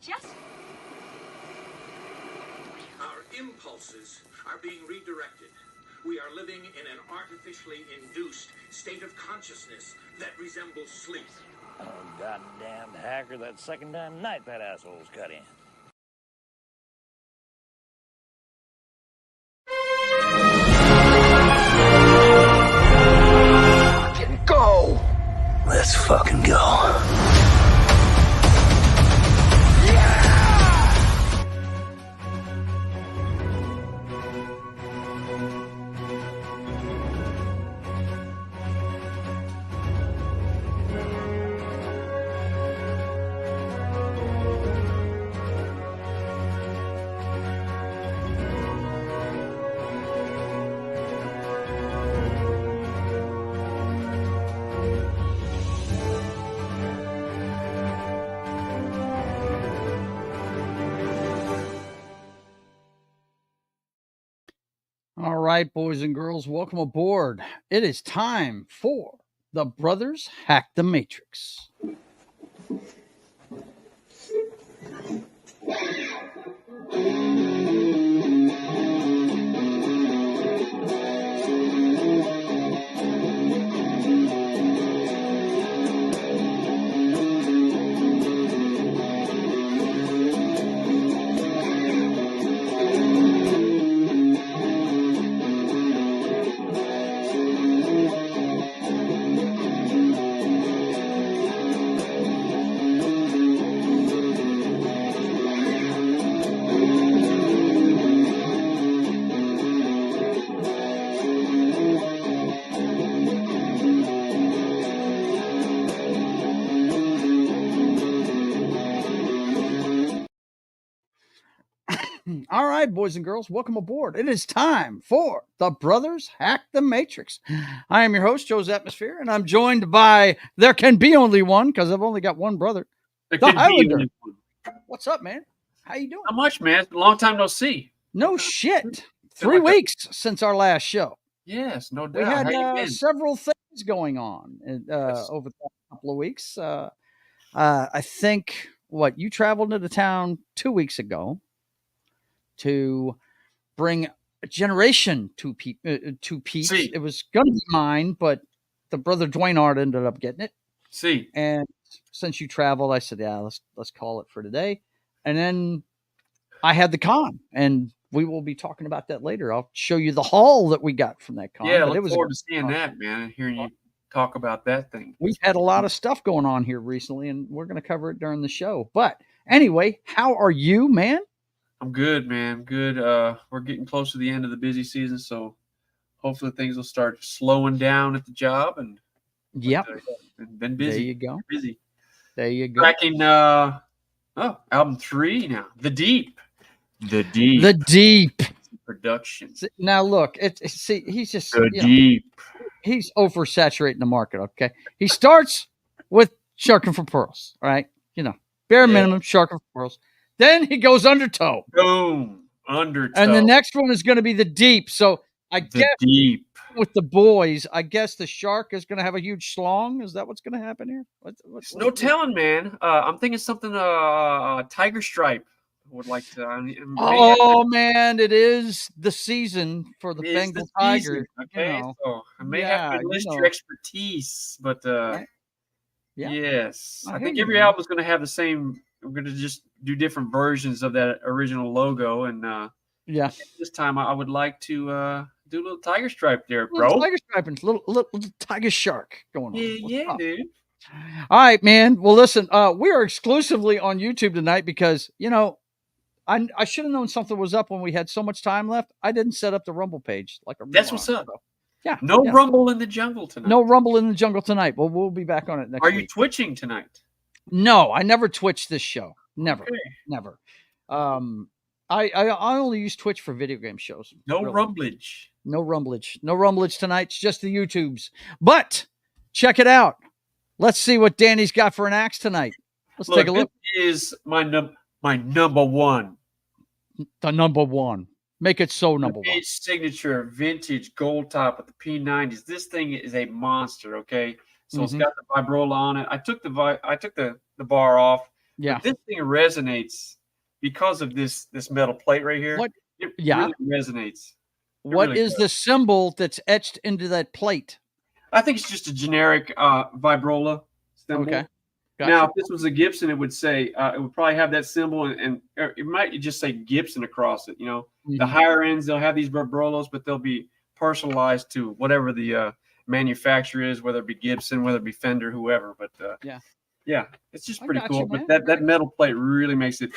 just... Our impulses are being redirected. We are living in an artificially induced state of consciousness that resembles sleep. Oh, goddamn hacker, that second damn night that asshole's cut in. Go! Let's fucking go. All right, boys and girls, welcome aboard. It is time for The Brothers Hack the Matrix. All right, boys and girls, welcome aboard. It is time for The Brothers Hack the Matrix. I am your host, JoesAtmosfere, and I'm joined by, there can be only one, because I've only got one brother, the Hylunder. What's up, man? How you doing? Not much, man. It's been a long time no see. No shit. 3 weeks since our last show. Yes, no doubt. We had How you been? several things going on over the couple of weeks. I think, you traveled into town 2 weeks ago to bring a generation to Pete's. See. It was going to be mine, but the brother Dwayne Art ended up getting it. See. And since you traveled, I said, yeah, let's call it for today. And then I had the con, and we will be talking about that later. I'll show you the haul that we got from that con. Yeah, but look it was forward to seeing that, man, and hearing you talk about that thing. We've had a lot of stuff going on here recently, and we're going to cover it during the show. But anyway, how are you, man? I'm good, man. Good. We're getting close to the end of the busy season, so hopefully things will start slowing down at the job. And yep, been busy. There you go. Busy. There you go. Cracking album 3 now. The Deep. The Deep production. Now look, he's just The Deep. He's oversaturating the market. Okay, he starts with Sharking for Pearls, right? Bare minimum Sharking for Pearls. Then he goes Undertow. Boom. Undertow. And the next one is going to be The Deep. So I guess Deep. With the boys, I guess the shark is going to have a huge schlong. Is that what's going to happen here? No telling, man. I'm thinking something Tiger Stripe would like to. Man, it is the season for the Bengal Tiger. Okay, so I may have to enlist your expertise, but yes, I think every album is going to have the same. We're going to just do different versions of that original logo, and this time I would like to do a little tiger stripe there, bro. Tiger stripe and little tiger shark going on. Yeah, dude. All right, man. Well, listen, we are exclusively on YouTube tonight because I should have known something was up when we had so much time left. I didn't set up the Rumble page like a. That's what's up. Yeah. No Rumble in the Jungle tonight. No Rumble in the Jungle tonight. Well, we'll be back on it next week. Are you twitching tonight? No, I never Twitch this show. Never. Okay. Never. I only use Twitch for video game shows. No really. rumblage. No rumblage. No rumblage tonight. It's just the YouTubes. But check it out. Let's see what Danny's got for an axe tonight. Let's take a look. This is my number one. The number one. Make it so number one. Signature vintage gold top with the P90s. This thing is a monster, okay? So it's got the vibrola on it. I took the bar off Yeah. But this thing resonates because of this metal plate right here. What? It Yeah. really resonates. What really is does. the symbol that's etched into that plate? I think it's just a generic vibrola symbol. Okay. Gotcha. Now, if this was a Gibson, it would say it would probably have that symbol, and it might just say Gibson across it. You know, the higher ends they'll have these vibrolas, but they'll be personalized to whatever the manufacturer is, whether it be Gibson, whether it be Fender, whoever. But yeah, it's just pretty cool. But that metal plate really makes it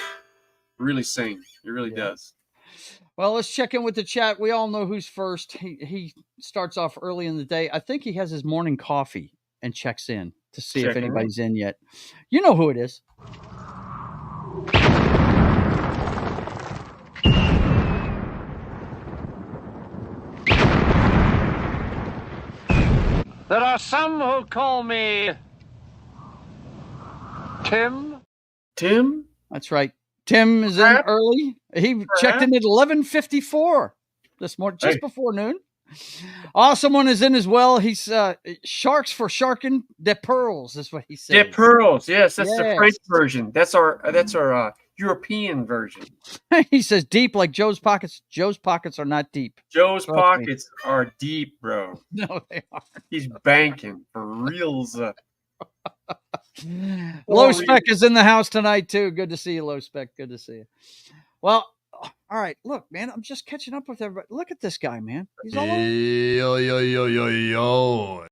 really sing. It really does. Well, let's check in with the chat. We all know who's first. He starts off early in the day. I think he has his morning coffee and checks in to see if anybody's in yet. You know who it is. There are some who call me Tim. Tim? That's right. Tim is in early. He checked in at 11:54 this morning, just before noon. Awesome one is in as well. He's sharks for sharking de pearls is what he said. De pearls, yes, that's the French version. That's our European version. He says deep like Joe's pockets. Joe's pockets are not deep. Joe's pockets are deep, bro. No, they aren't. He's banking for reals. Low Spec is in the house tonight too. Good to see you, Low Spec. Good to see you. Well, all right. Look, man, I'm just catching up with everybody. Look at this guy, man. He's all yo.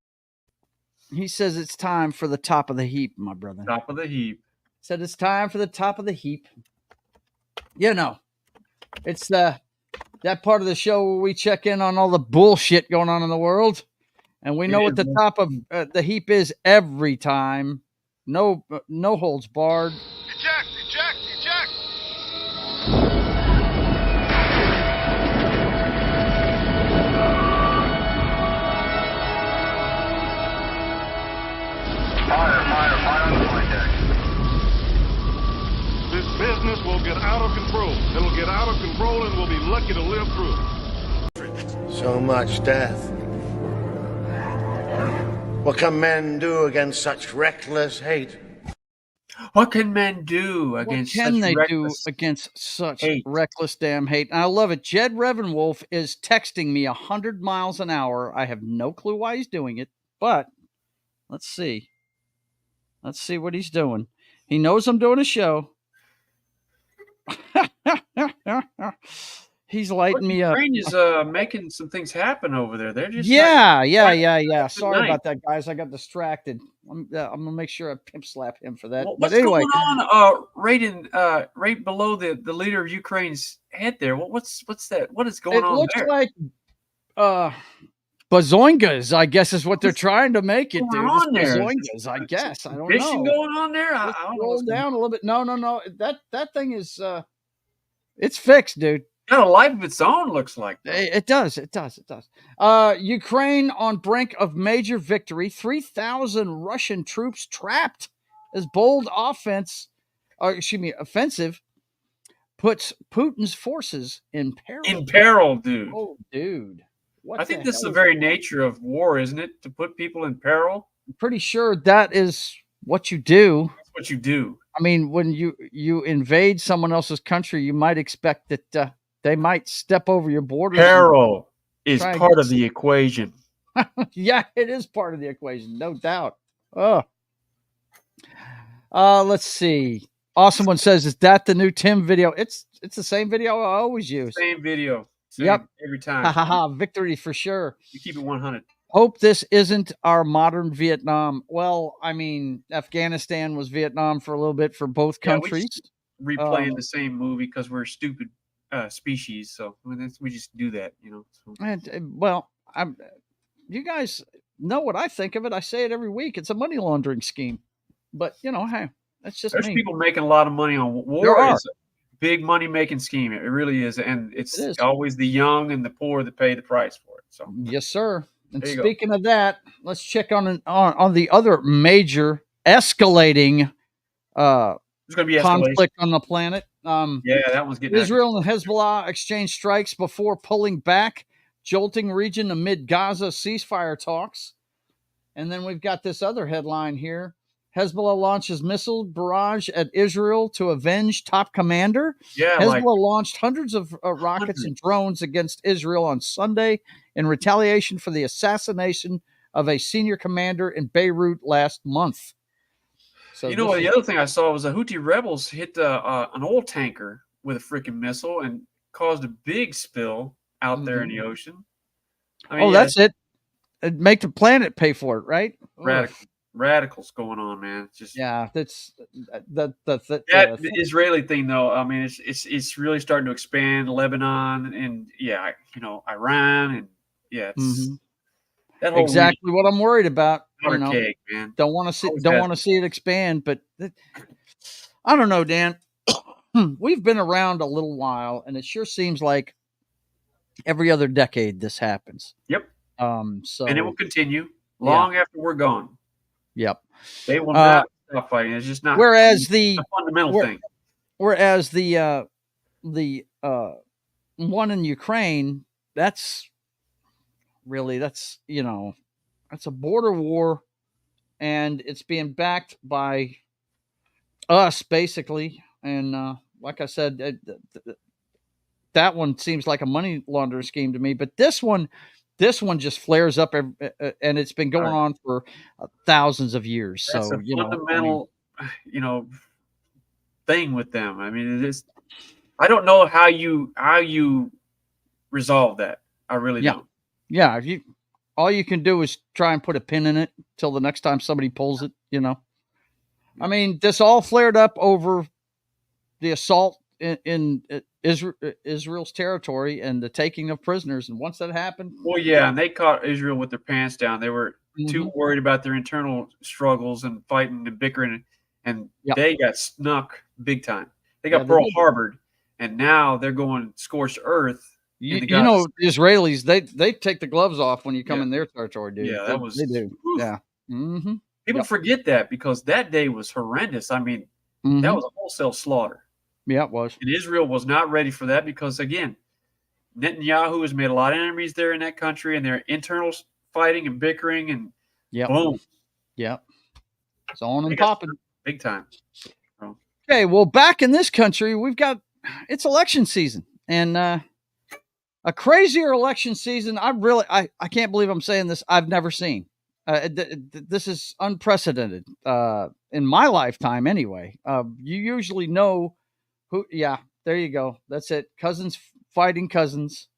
He says it's time for the top of the heap, my brother. Top of the heap. Said it's time for the top of the heap. You know, it's that part of the show where we check in on all the bullshit going on in the world. And we know what the top of the heap is every time. No holds barred. Eject! Fire on the flight deck. This business will get out of control. It'll get out of control and we'll be lucky to live through it. So much death. What can men do against such reckless hate? What can men do against such reckless damn hate? And I love it. Jed Revenwolf is texting me 100 miles an hour. I have no clue why he's doing it, but let's see. Let's see what he's doing. He knows I'm doing a show. He's lighting me up. Ukraine is making some things happen over there. They're just yeah. Sorry about that, guys. I got distracted. I'm gonna make sure I pimp slap him for that. What's anyway, going on? Right below the leader of Ukraine's head there. What's that? What is going on there? It looks like bazoingas, I guess, is what they're trying to make it, dude. Bazoingas, I guess. I don't know. Fishing going on there? I don't roll down a little bit. No. That thing is it's fixed, dude. Got a life of its own, looks like. It does. Ukraine on brink of major victory. 3,000 Russian troops trapped as bold offensive puts Putin's forces in peril. In peril, dude. Oh, dude. I think this is the very nature of war, isn't it? To put people in peril? I'm pretty sure that is what you do. That's what you do. I mean, when you invade someone else's country, you might expect that they might step over your borders. Peril is part of the equation. Yeah, it is part of the equation, no doubt. Let's see. Awesome one says, "Is that the new Tim video?" It's the same video I always use. Same video. Yep. Every time. Victory for sure. You keep it 100. Hope this isn't our modern Vietnam. Well, I mean, Afghanistan was Vietnam for a little bit for both countries. We replaying the same movie because we're stupid species, so we just do that, you know. So. Well, you guys know what I think of it. I say it every week. It's a money laundering scheme, but you know, hey, that's just there's me. People making a lot of money on war. There are. Is a big money making scheme. It really is, and it's always the young and the poor that pay the price for it. So yes, sir. And speaking of that, let's check on the other major escalating conflict on the planet. That one's getting Israel and Hezbollah exchange strikes before pulling back, jolting region amid Gaza ceasefire talks. And then we've got this other headline here. Hezbollah launches missile barrage at Israel to avenge top commander. Yeah, Hezbollah like launched hundreds of rockets and drones against Israel on Sunday in retaliation for the assassination of a senior commander in Beirut last month. So you know what? The other thing I saw was the Houthi rebels hit an oil tanker with a freaking missile and caused a big spill out there in the ocean. I mean, that's it. It'd make the planet pay for it, right? Radicals going on, man. Just that's that the Israeli thing, though. I mean, it's really starting to expand. Lebanon and Iran and it's that whole exactly what I'm worried about. cake, man. Don't want to see it expand, but I don't know, Dan. We've been around a little while, and it sure seems like every other decade this happens. Yep. So and it will continue long after we're gone. Yep. They will not stop fighting. It's just not. Whereas a fundamental thing. Whereas the one in Ukraine, that's a border war, and it's being backed by us basically. And like I said, that one seems like a money laundering scheme to me. But this one just flares up, and it's been going on for thousands of years. That's so a fundamental, thing with them. I mean, it is. I don't know how you resolve that. I really don't. Yeah, all you can do is try and put a pin in it till the next time somebody pulls it. I mean, this all flared up over the assault in Israel's territory and the taking of prisoners. And once that happened, well, yeah, and they caught Israel with their pants down. They were too worried about their internal struggles and fighting and bickering, and they got snuck big time. They got Pearl Harbored, and now they're going scorched earth. The Israelis, they take the gloves off when you come in their territory, dude. Yeah, they do. Oof. Yeah. Mm-hmm. People forget that because that day was horrendous. I mean, that was a wholesale slaughter. Yeah, it was. And Israel was not ready for that because, again, Netanyahu has made a lot of enemies there in that country, and their internal fighting and bickering, and boom. Yep. It's on and popping. Big time. Okay, well, back in this country, it's election season, and a crazier election season. I can't believe I'm saying this. I've never seen. This is unprecedented in my lifetime anyway. You usually know who. Yeah, there you go. That's it. Cousins fighting cousins.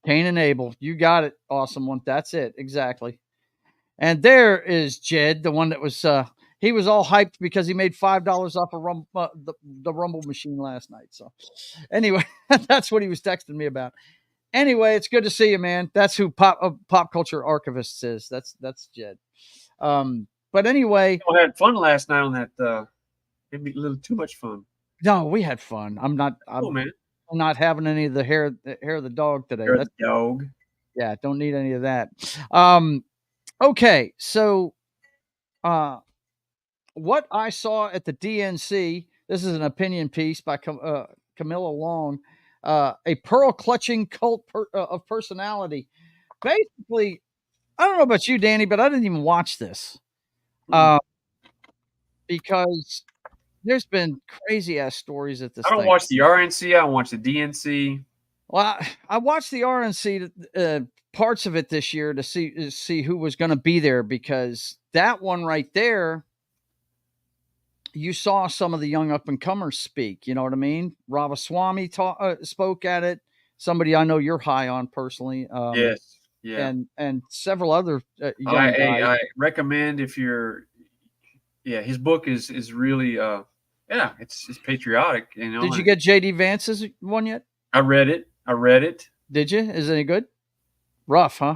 Cain and Abel. You got it. Awesome one. That's it. Exactly. And there is Jed, the one that was he was all hyped because he made $5 off the Rumble machine last night. So anyway, that's what he was texting me about. Anyway, it's good to see you, man. That's who pop culture archivist is. That's Jed. But anyway, I had fun last night on that. Maybe a little too much fun. No, we had fun. I'm not having any of the hair of the dog today. Hair of the dog. Yeah, don't need any of that. Okay, so what I saw at the DNC. This is an opinion piece by Camilla Long. A pearl clutching cult of personality. Basically, I don't know about you, Danny, but I didn't even watch this because there's been crazy ass stories at this. I don't watch the RNC. I don't watch the DNC. Well, I watched the RNC parts of it this year to see who was going to be there, because that one right there, you saw some of the young up and comers speak. You know what I mean? Ramaswamy spoke at it. Somebody I know you're high on personally. Yes, yeah, and several other young guys. I recommend if you're, his book is really it's patriotic. You know. Did you get J.D. Vance's one yet? I read it. Did you? Is it any good? Rough, huh?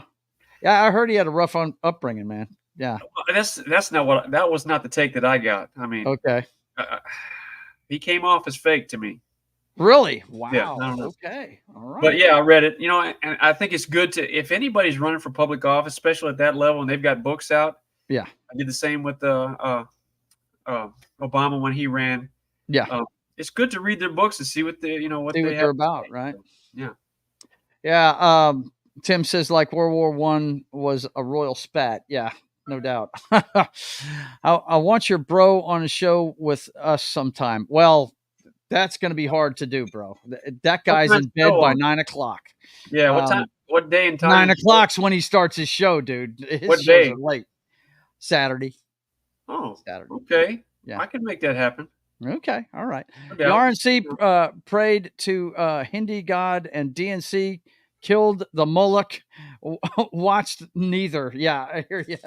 Yeah, I heard he had a rough upbringing, man. Yeah, that's not that was not the take that I got. I mean, okay, he came off as fake to me. Really? Wow. Yeah, I don't know. Okay, all right. But yeah, I read it. You know, and I think it's good to, if anybody's running for public office, especially at that level, and they've got books out. Yeah, I did the same with Obama when he ran. Yeah, it's good to read their books and see what they're about, right? Yeah. Yeah. Tim says, like, World War I was a royal spat. Yeah. No doubt. I want your bro on a show with us sometime. Well, that's going to be hard to do, bro. That guy's time in bed by show? 9 o'clock. Yeah, what time? What day and time? 9 o'clock's when he starts his show, dude. His What shows day? are late. Saturday. Oh, Saturday. okay. Yeah. I can make that happen. Okay. All right. No The doubt. RNC prayed to Hindi God, and DNC killed the Moloch. Watched neither. Yeah, I hear you.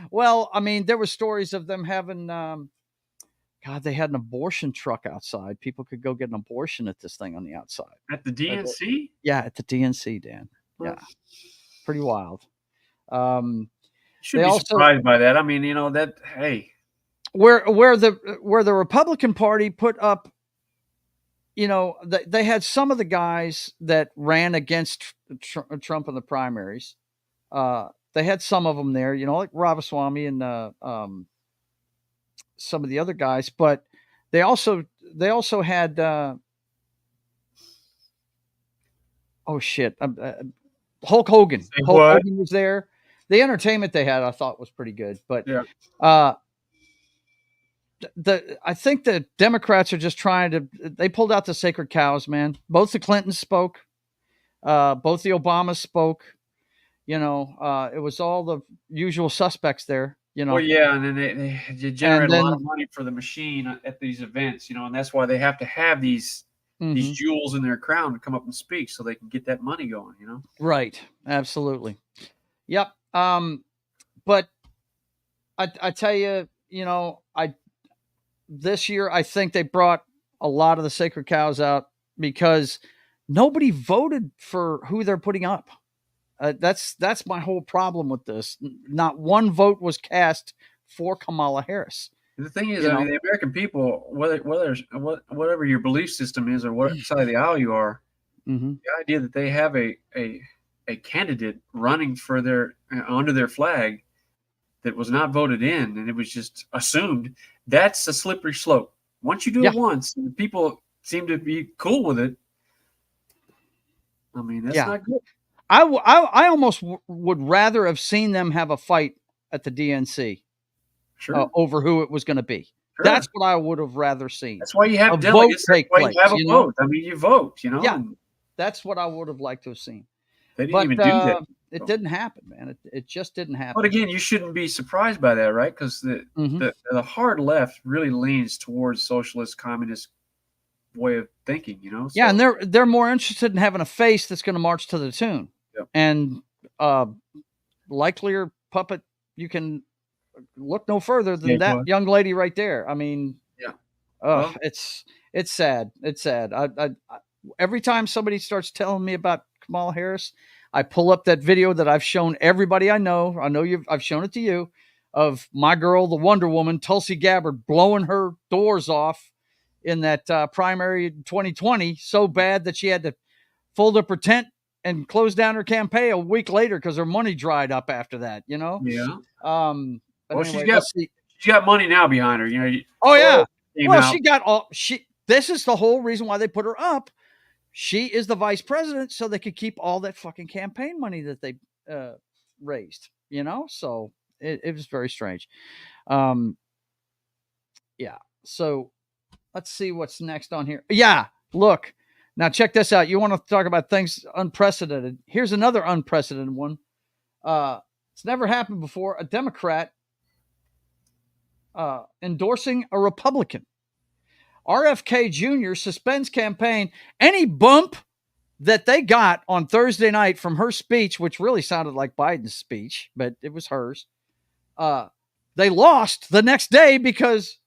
Well, I mean, there were stories of them having, God, they had an abortion truck outside. People could go get an abortion at this thing on the outside. At the DNC? Yeah, at the DNC, Dan. Yeah. Pretty wild. Should They be also- surprised by that. I mean, you know, that, hey. Where the Republican Party put up, you know, they had some of the guys that ran against Trump in the primaries. They had some of them there, you know, like Ramaswamy and some of the other guys, but they also had Hulk Hogan. Hogan was there. The entertainment they had, I thought, was pretty good, but Yeah. I think the Democrats are just they pulled out the sacred cows, man. Both the Clintons spoke, both the Obamas spoke, you know, it was all the usual suspects there, you know. Well, yeah, and then they generate a lot of money for the machine at these events, you know, and that's why they have to have these jewels in their crown to come up and speak so they can get that money going, you know. Right. Absolutely. Yep. But I tell you, you know, this year, I think they brought a lot of the sacred cows out because nobody voted for who they're putting up. That's my whole problem with this. Not one vote was cast for Kamala Harris. The thing is, I mean, the American people, whatever your belief system is or what side of the aisle you are, the idea that they have a candidate running for under their flag that was not voted in and it was just assumed, that's a slippery slope. Once you do it once, and people seem to be cool with it. I mean, that's not good. I almost would rather have seen them have a fight at the DNC over who it was going to be. Sure. That's what I would have rather seen. That's why you have delegates. That's why you have a vote. I mean, you vote, you know. Yeah, that's what I would have liked to have seen. They didn't even do that. It didn't happen, man. It just didn't happen. But again, you shouldn't be surprised by that, right? Because the hard left really leans towards socialist, communist way of thinking, you know. So, yeah, and they're more interested in having a face that's going to march to the tune, and likelier puppet. You can look no further than that young lady right there. I mean, it's sad. It's sad. I every time somebody starts telling me about Kamala Harris, I pull up that video that I've shown everybody I know. I've shown it to you, of my girl, the Wonder Woman, Tulsi Gabbard, blowing her doors off in that primary 2020 so bad that she had to fold up her tent and close down her campaign a week later because her money dried up after that, you know? Yeah. Well, anyway, she's got money now behind her, you know. This is the whole reason why they put her up. She is the vice president, so they could keep all that fucking campaign money that they raised, you know? So it was very strange. Yeah. So let's see what's next on here. Yeah. Look, now check this out. You want to talk about things unprecedented. Here's another unprecedented one. It's never happened before. A Democrat endorsing a Republican. RFK Jr. suspends campaign. Any bump that they got on Thursday night from her speech, which really sounded like Biden's speech, but it was hers, they lost the next day because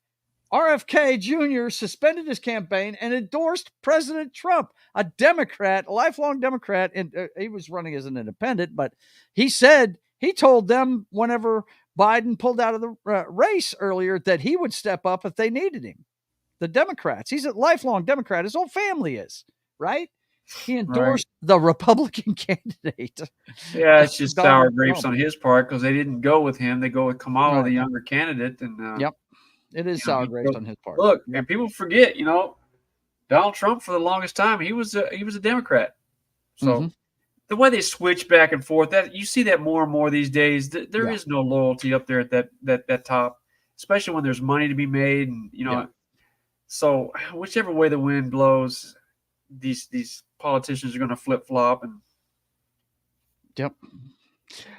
RFK Jr. suspended his campaign and endorsed President Trump, a Democrat, a lifelong Democrat, and he was running as an independent, but he told them whenever Biden pulled out of the race earlier that he would step up if they needed him. The Democrats. He's a lifelong Democrat. His whole family is, right? He endorsed the Republican candidate. Yeah, it's just sour grapes on his part because they didn't go with him. They go with Kamala, the younger candidate. And it is sour grapes on his part. Look, and people forget, you know, Donald Trump for the longest time he was a Democrat. So the way they switch back and forth, that you see that more and more these days. There is no loyalty up there at that top, especially when there's money to be made, and so whichever way the wind blows, these politicians are going to flip flop. And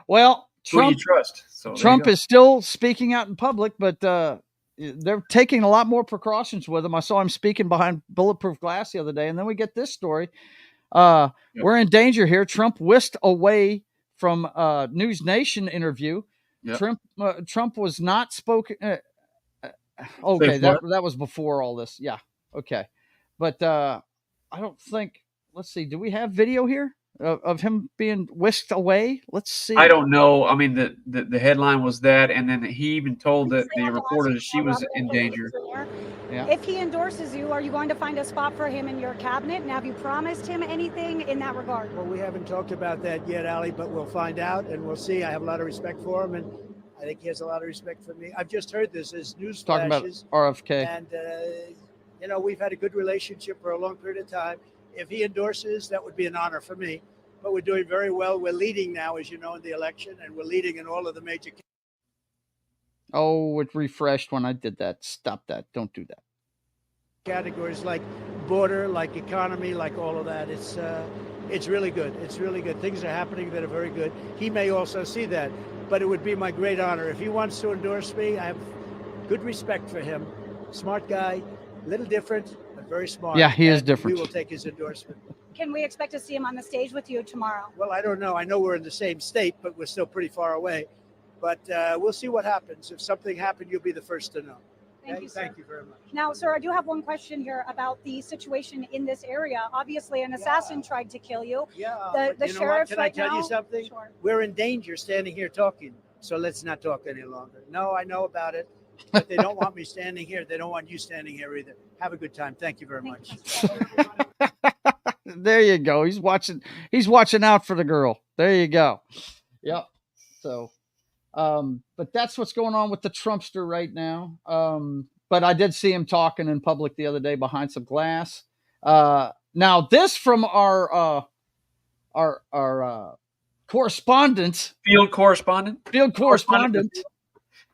well, who do you trust? So Trump is still speaking out in public, but they're taking a lot more precautions with him. I saw him speaking behind bulletproof glass the other day, and then we get this story. We're in danger here. Trump whisked away from News Nation interview. Yep. Trump was not spoken. Okay, that was before all this. Yeah. Okay. But I don't think, let's see, do we have video here of him being whisked away? Let's see. I don't know. I mean, the headline was that, and then he even told the reporter that she was in danger. Yeah. If he endorses you, are you going to find a spot for him in your cabinet? And have you promised him anything in that regard? Well, we haven't talked about that yet, Ali, but we'll find out and we'll see. I have a lot of respect for him, and I think he has a lot of respect for me. I've just heard this as news talking flashes. About RFK. And, we've had a good relationship for a long period of time. If he endorses, that would be an honor for me. But we're doing very well. We're leading now, as you know, in the election, and we're leading in all of the major. Oh, it refreshed when I did that. Stop that. Don't do that. Categories like border, like economy, like all of that. It's really good. It's really good. Things are happening that are very good. He may also see that, but it would be my great honor. If he wants to endorse me, I have good respect for him. Smart guy, a little different, but very smart. Yeah, he is different. We will take his endorsement. Can we expect to see him on the stage with you tomorrow? Well, I don't know. I know we're in the same state, but we're still pretty far away. But we'll see what happens. If something happened, you'll be the first to know. Thank you, sir. Thank you very much. Now, sir, I do have one question here about the situation in this area. Obviously, an assassin tried to kill you. Yeah. The sheriff Can I tell you something? Sure. We're in danger standing here talking. So let's not talk any longer. No, I know about it. But they don't want me standing here. They don't want you standing here either. Have a good time. Thank you very much. There you go. He's watching out for the girl. There you go. Yep. So, but that's what's going on with the Trumpster right now. But I did see him talking in public the other day behind some glass. Now this from our correspondent. Field correspondent.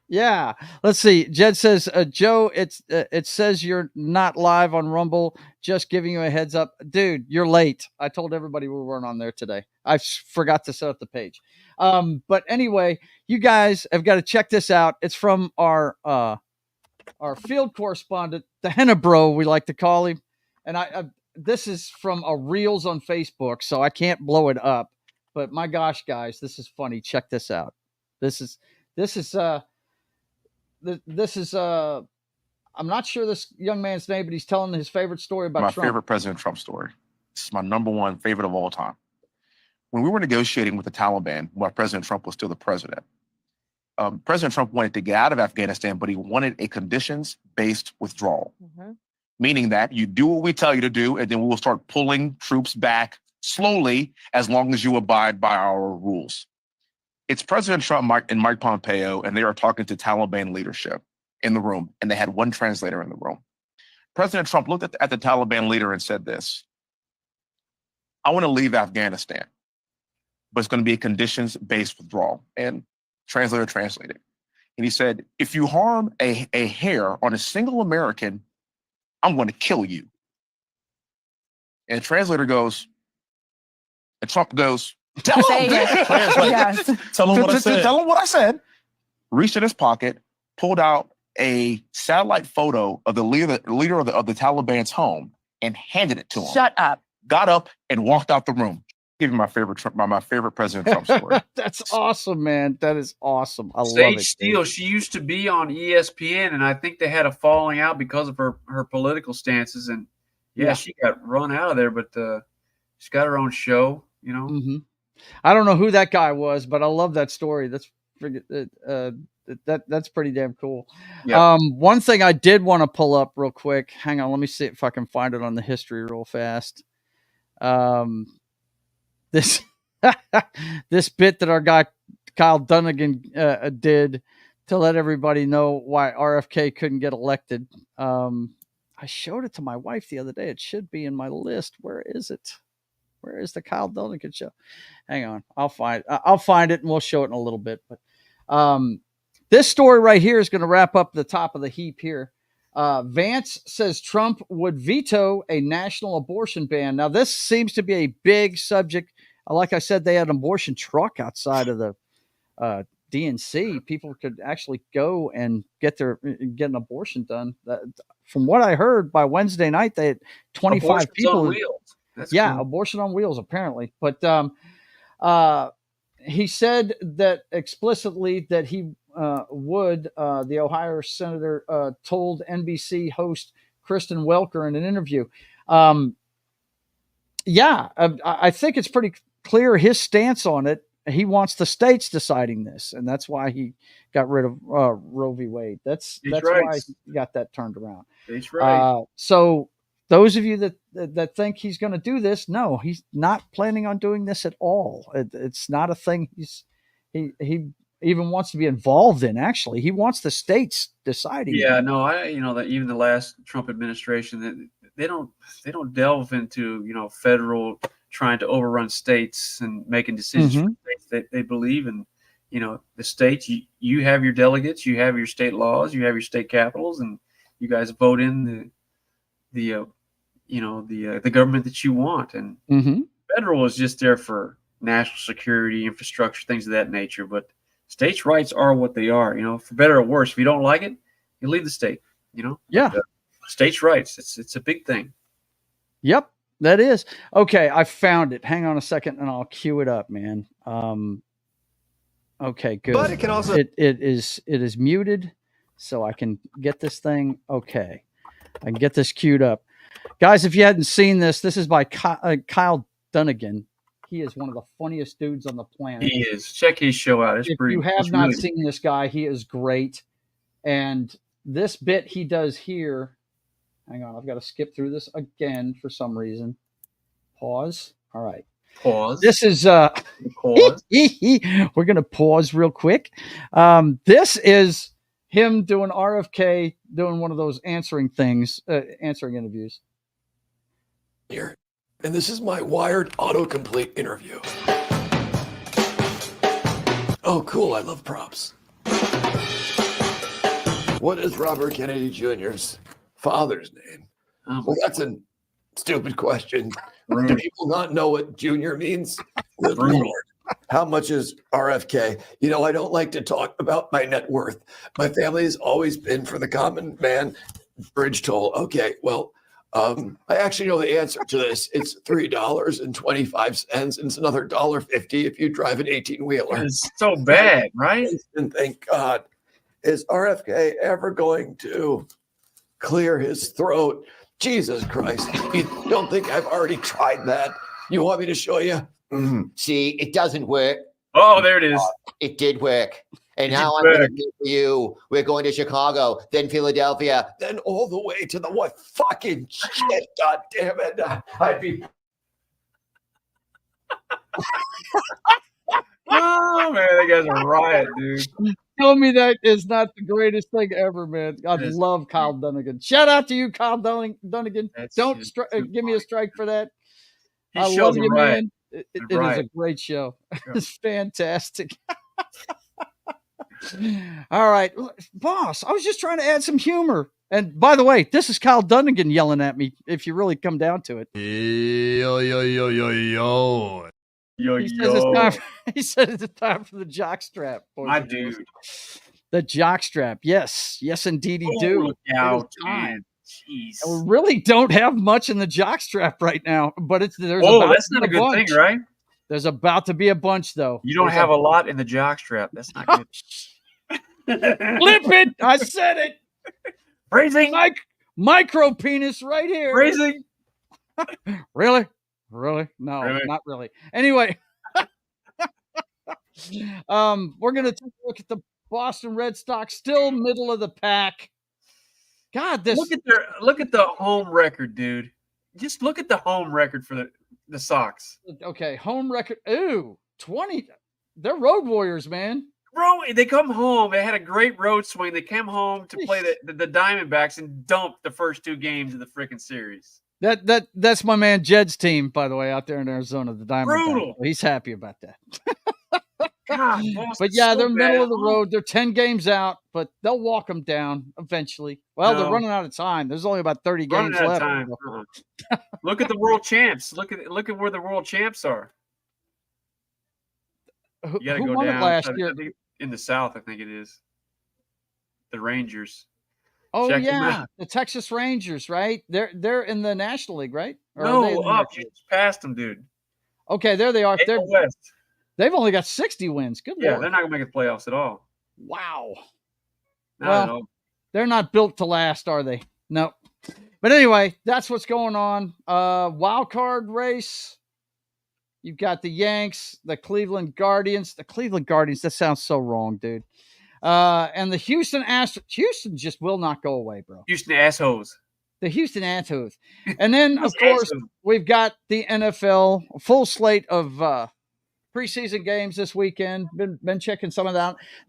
Yeah. Let's see. Jed says, Joe, it says you're not live on Rumble. Just giving you a heads up. Dude, you're late. I told everybody we weren't on there today. I forgot to set up the page. But anyway, you guys have got to check this out. It's from our field correspondent, the Henna Bro, we like to call him. And this is from a Reels on Facebook, so I can't blow it up. But my gosh, guys, this is funny. Check this out. This is I'm not sure this young man's name, but he's telling his favorite story about Trump. My favorite President Trump story. This is my number one favorite of all time. When we were negotiating with the Taliban, while President Trump was still the president, President Trump wanted to get out of Afghanistan, but he wanted a conditions-based withdrawal, meaning that you do what we tell you to do, and then we will start pulling troops back slowly as long as you abide by our rules. It's President Trump and Mike Pompeo, and they are talking to Taliban leadership in the room, and they had one translator in the room. President Trump looked at the Taliban leader and said this: I want to leave Afghanistan, but it's going to be a conditions-based withdrawal. And translator translated. And he said, if you harm a hair on a single American, I'm going to kill you. And the translator goes, and Trump goes, tell him. Yes. Tell him what I said. Tell him what I said. Reached in his pocket, pulled out a satellite photo of the leader of the Taliban's home and handed it to him. Shut up. Got up and walked out the room. Give you my favorite President Trump story. That's awesome, man. That is awesome. I love Sage it. Steele, she used to be on ESPN, and I think they had a falling out because of her political stances. And she got run out of there, but she's got her own show, you know. Mm-hmm. I don't know who that guy was, but I love that story. That's pretty damn cool. Yeah. One thing I did want to pull up real quick. Hang on, let me see if I can find it on the history real fast. This bit that our guy Kyle Dunnigan did to let everybody know why RFK couldn't get elected. I showed it to my wife the other day. It should be in my list. Where is it? Where is the Kyle Dunnigan show? Hang on, I'll find it and we'll show it in a little bit. But this story right here is going to wrap up the top of the heap here. Vance says Trump would veto a national abortion ban. Now, this seems to be a big subject. Like I said, they had an abortion truck outside of the DNC. People could actually go and get an abortion done. From what I heard, by Wednesday night, they had 25 Abortion's people. on wheels. That's yeah, cool. Abortion on wheels, apparently. But he said that explicitly that he would. The Ohio senator told NBC host Kristen Welker in an interview. I think it's pretty clear his stance on it. He wants the states deciding this, and that's why he got rid of Roe v. Wade. That's why he got that turned around. That's right. So those of you that think he's going to do this, no, he's not planning on doing this at all. It's not a thing he even wants to be involved in. Actually, he wants the states deciding. Yeah, no, that even the last Trump administration, they don't delve into federal trying to overrun states and making decisions for states. They believe in the states. You have your delegates, you have your state laws, you have your state capitals, and you guys vote in the government that you want. And federal is just there for national security, infrastructure, things of that nature. But states' rights are what they are. For better or worse. If you don't like it, you leave the state. Yeah. But, states' rights. It's a big thing. Yep, that is. Okay, I found it. Hang on a second, and I'll cue it up, man. Okay, good. But it can also it is muted, so I can get this thing. Okay, I can get this queued up, guys. If you hadn't seen this is by Kyle Dunnigan. He is one of the funniest dudes on the planet. He is. Check his show out. If you have not seen this guy, he is great. And this bit he does here. Hang on, I've got to skip through this again for some reason. Pause. All right. Pause. This is pause. We're gonna pause real quick. This is him doing RFK, doing one of those answering interviews. Here, and this is my wired autocomplete interview. Oh, cool! I love props. What is Robert Kennedy Jr.'s father's name? Well, that's a stupid question. Do people not know what junior means? Good Lord. How much is RFK? I don't like to talk about my net worth. My family has always been for the common man. Bridge toll. Okay, well, I actually know the answer to this. It's $3.25, and it's another $1.50 if you drive an 18-wheeler. It's so bad, right? And thank God. Is RFK ever going to clear his throat? Jesus Christ. You don't think I've already tried that? You want me to show you? See, it doesn't work. Oh, there it is. It did work. And now I'm going to do for you. We're going to Chicago, then Philadelphia. Then all the way to the what fucking shit. God damn it. I'd be. Oh, man, that guy's a riot, dude. Tell me that is not the greatest thing ever, man. I love Kyle Dunnigan. Shout out to you, Kyle Dunnigan. Don't give me a strike for that. I love you, man. It is a great show. It's fantastic. All right, boss, I was just trying to add some humor. And by the way, this is Kyle Dunnigan yelling at me if you really come down to it. Yo, yo, yo, yo, yo. He said it's time for the jockstrap. My dude. The jockstrap. Yes, indeed, he do. Look out, man. Jeez. We really don't have much in the jockstrap right now, but there's that's not a good thing, right? There's about to be a bunch, though. You don't have a lot in the jockstrap. That's not good. Flip it! I said it. Phrasing. Micro penis right here. Phrasing. Really? No, really? Not really. Anyway, we're gonna take a look at the Boston Red Sox, still middle of the pack. God, look at the home record, dude. Just look at the home record for the Sox. Okay, home record. Ooh, 20. They're road warriors, man. Bro, they come home. They had a great road swing. They came home to play the Diamondbacks and dumped the first two games of the freaking series. That's my man Jed's team, by the way, out there in Arizona, the Diamondbacks. Brutal. He's happy about that. God, But yeah, so they're middle bad. of the road. They're 10 games out, but they'll walk them down eventually. Well, they're No. running out of time. There's only about 30 Running games out of left. time. Look at the world champs. Look at where the world champs are. Who You got to go won down. it last I year? think in the South, I think it is. The Rangers. Oh Check them yeah, out. the Texas Rangers, right? They're in the National League, right? Or are No, they in the up. National You League? just passed them, dude. Okay, there they are. AL West. They've only got 60 wins. Good Yeah, Lord. they're not gonna make the playoffs at all. Wow. Not at all. They're not built to last, are they? No. But anyway, that's what's going on. Wild card race. You've got the Yanks, the Cleveland Guardians. The Cleveland Guardians, that sounds so wrong, dude. And the Houston Astros. Houston just will not go away, bro. Houston assholes. The Houston Astros. And then, of course, we've got the NFL, a full slate of preseason games this weekend. Been checking some of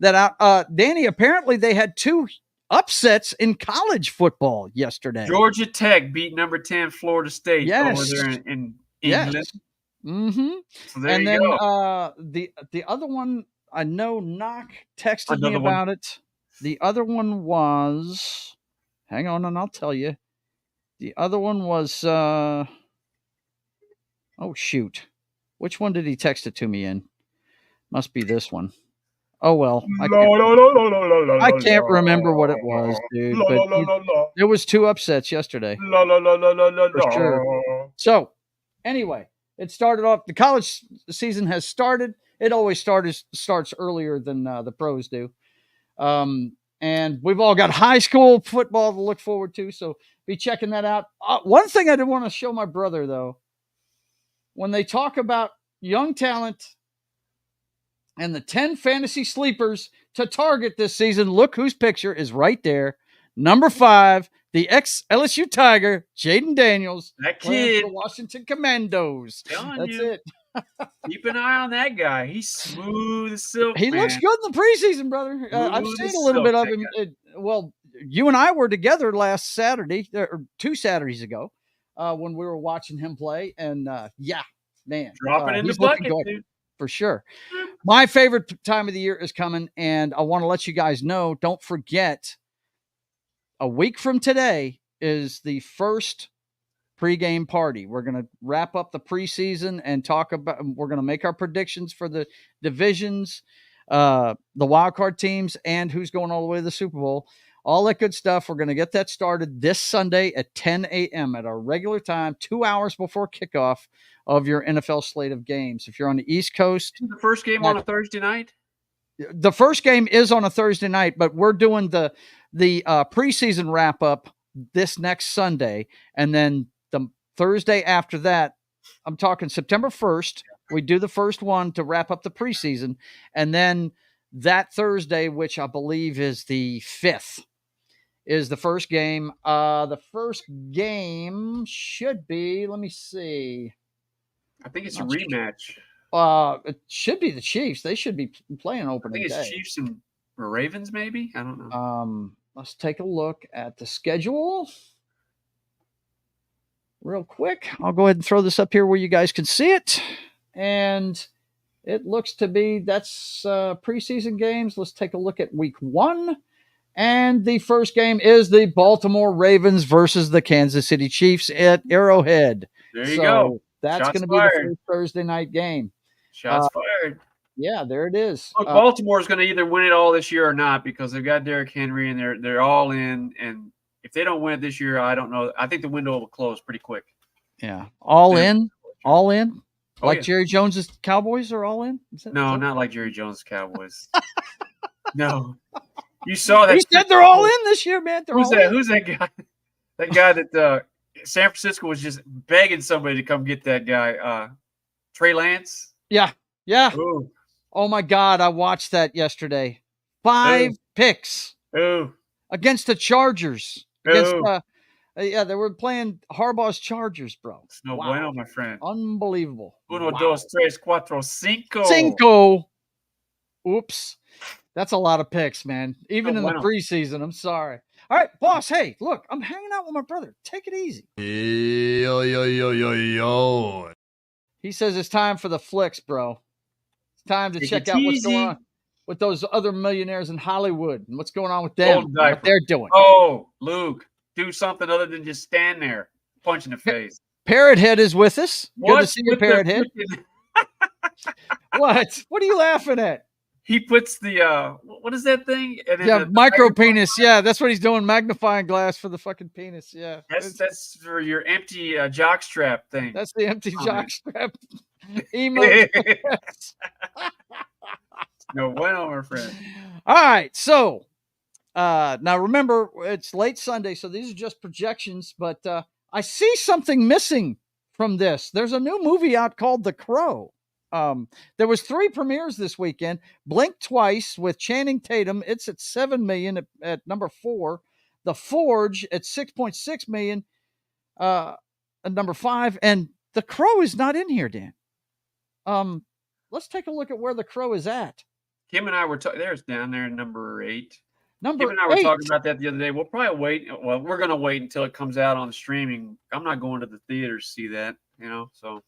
that out. Danny, apparently they had 2 upsets in college football yesterday. Georgia Tech beat number 10 Florida State over there in England. Yes. Mm-hmm. So there and you then go. The other one, I know Knock texted me Another one. about it. The other one was, hang on and I'll tell you. The other one was, oh shoot. Which one did he text it to me in? Must be this one. Oh, well. I can't remember what it was, dude. But there was 2 upsets yesterday. For sure. So, anyway, it started off. The college season has started. It always starts earlier than the pros do. And we've all got high school football to look forward to. So, be checking that out. One thing I did want to show my brother, though, when they talk about young talent and the 10 fantasy sleepers to target this season, look whose picture is right there. Number 5, the ex-LSU Tiger, Jaden Daniels. That playing kid. for the Washington Commandos. That's it. Keep an eye on that guy. He's smooth as silk. He looks good in the preseason, brother. I've Smooth seen as a little silk, bit of that him. Well, you and I were together last Saturday, or 2 Saturdays ago, when we were watching him play. And yeah, man. Drop it in the he's looking bucket, good, dude. for sure. My favorite time of the year is coming, and I want to let you guys know, don't forget, a week from today is the first pregame party. We're going to wrap up the preseason and we're going to make our predictions for the divisions, the wild card teams, and who's going all the way to the Super Bowl. All that good stuff. We're going to get that started this Sunday at 10 a.m. at our regular time, 2 hours before kickoff of your NFL slate of games. If you're on the East Coast. The first game on a Thursday night? The first game is on a Thursday night, but we're doing the preseason wrap up this next Sunday. And then the Thursday after that, I'm talking September 1st, we do the first one to wrap up the preseason. And then that Thursday, which I believe is the 5th, is the first game. The first game should be, let me see. I think it's a rematch. It should be the Chiefs. They should be playing opening I think it's day. Chiefs and Ravens, maybe? I don't know. Let's take a look at the schedule real quick. I'll go ahead and throw this up here where you guys can see it. And it looks to be, that's preseason games. Let's take a look at week 1. And the first game is the Baltimore Ravens versus the Kansas City Chiefs at Arrowhead. There you go. That's going to be the first Thursday night game. Shots fired. Yeah, there it is. Look, Baltimore's going to either win it all this year or not, because they've got Derrick Henry and they're all in. And if they don't win it this year, I don't know. I think the window will close pretty quick. Yeah, all in. Oh, Like yeah. Jerry Jones's Cowboys are all in? No, not like Jerry Jones' Cowboys. No. You saw that. He said they're all in this year, man. Who's that guy? That guy that San Francisco was just begging somebody to come get that guy. Trey Lance? Yeah. Ooh. Oh, my God. I watched that yesterday. 5 picks against the Chargers. Yeah, they were playing Harbaugh's Chargers, bro. It's no bueno, my friend. Unbelievable. Uno, dos, tres, cuatro, cinco. Cinco. Oops. That's a lot of picks, man. Even No in bueno. the preseason. I'm sorry. All right, boss. Hey, look, I'm hanging out with my brother. Take it easy. Yo. He says it's time for the flicks, bro. It's time to Take check it out what's easy. going on with those other millionaires in Hollywood and what's going on with them, Golden what diaper. they're doing. Oh, Luke, do something other than just stand there, punch in the face. Parrot Head is with us. Good to What's see you, with the Parrot Head. freaking- What? What are you laughing at? He puts the what is that thing? And then Yeah, the micro penis. Yeah, that's what he's doing. Magnifying glass for the fucking penis. Yeah, That's for your empty jock strap thing. that's the empty Oh, jock man. strap. Emo. No bueno, my friend. All right, so now remember it's late Sunday, so these are just projections. But I see something missing from this. There's a new movie out called The Crow. There was 3 premieres this weekend. Blink Twice with Channing Tatum. It's at 7 million at number 4. The Forge at 6.6 million at number 5. And The Crow is not in here, Dan. Let's take a look at where The Crow is at. Kim and I were there's down there number 8. Number Kim and I were 8. talking about that the other day. We'll probably wait. Well, we're gonna wait until it comes out on streaming. I'm not going to the theater to see that, so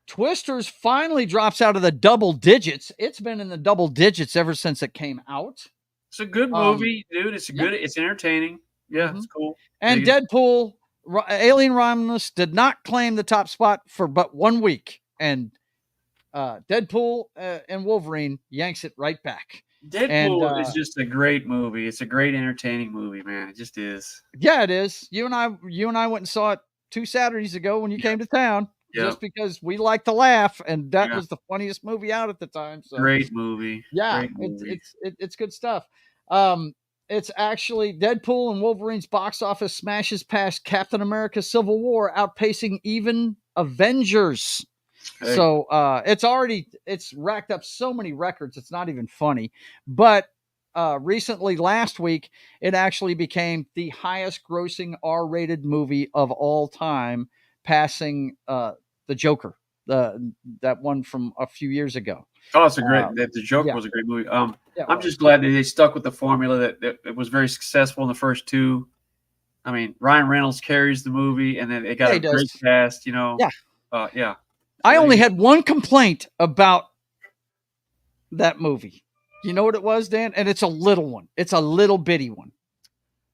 Twisters finally drops out of the double digits. It's been in the double digits ever since it came out. it's a good movie, dude. It's good. It's entertaining. Yeah, it's cool. And Deadpool, Alien Romulus did not claim the top spot for but 1 week. And Deadpool and Wolverine yanks it right back. Deadpool is just a great movie. It's a great entertaining movie, man. It just is. Yeah, it is. You and I went and saw it 2 Saturdays ago when you came to town. Just because we like to laugh, and that was the funniest movie out at the time. So great movie. Yeah, Great movie. it's good stuff. It's actually Deadpool and Wolverine's box office smashes past Captain America: Civil War, outpacing even Avengers. Hey. So it's racked up so many records. It's not even funny. But recently, last week, it actually became the highest grossing R-rated movie of all time, passing the Joker, that one from a few years ago. Oh, it's a great. The Joker was a great movie. I'm just glad that they stuck with the formula that it was very successful in the first 2. I mean, Ryan Reynolds carries the movie, and then it got a great cast. Yeah. I only had one complaint about that movie. You know what it was, Dan? And it's a little one. It's a little bitty one.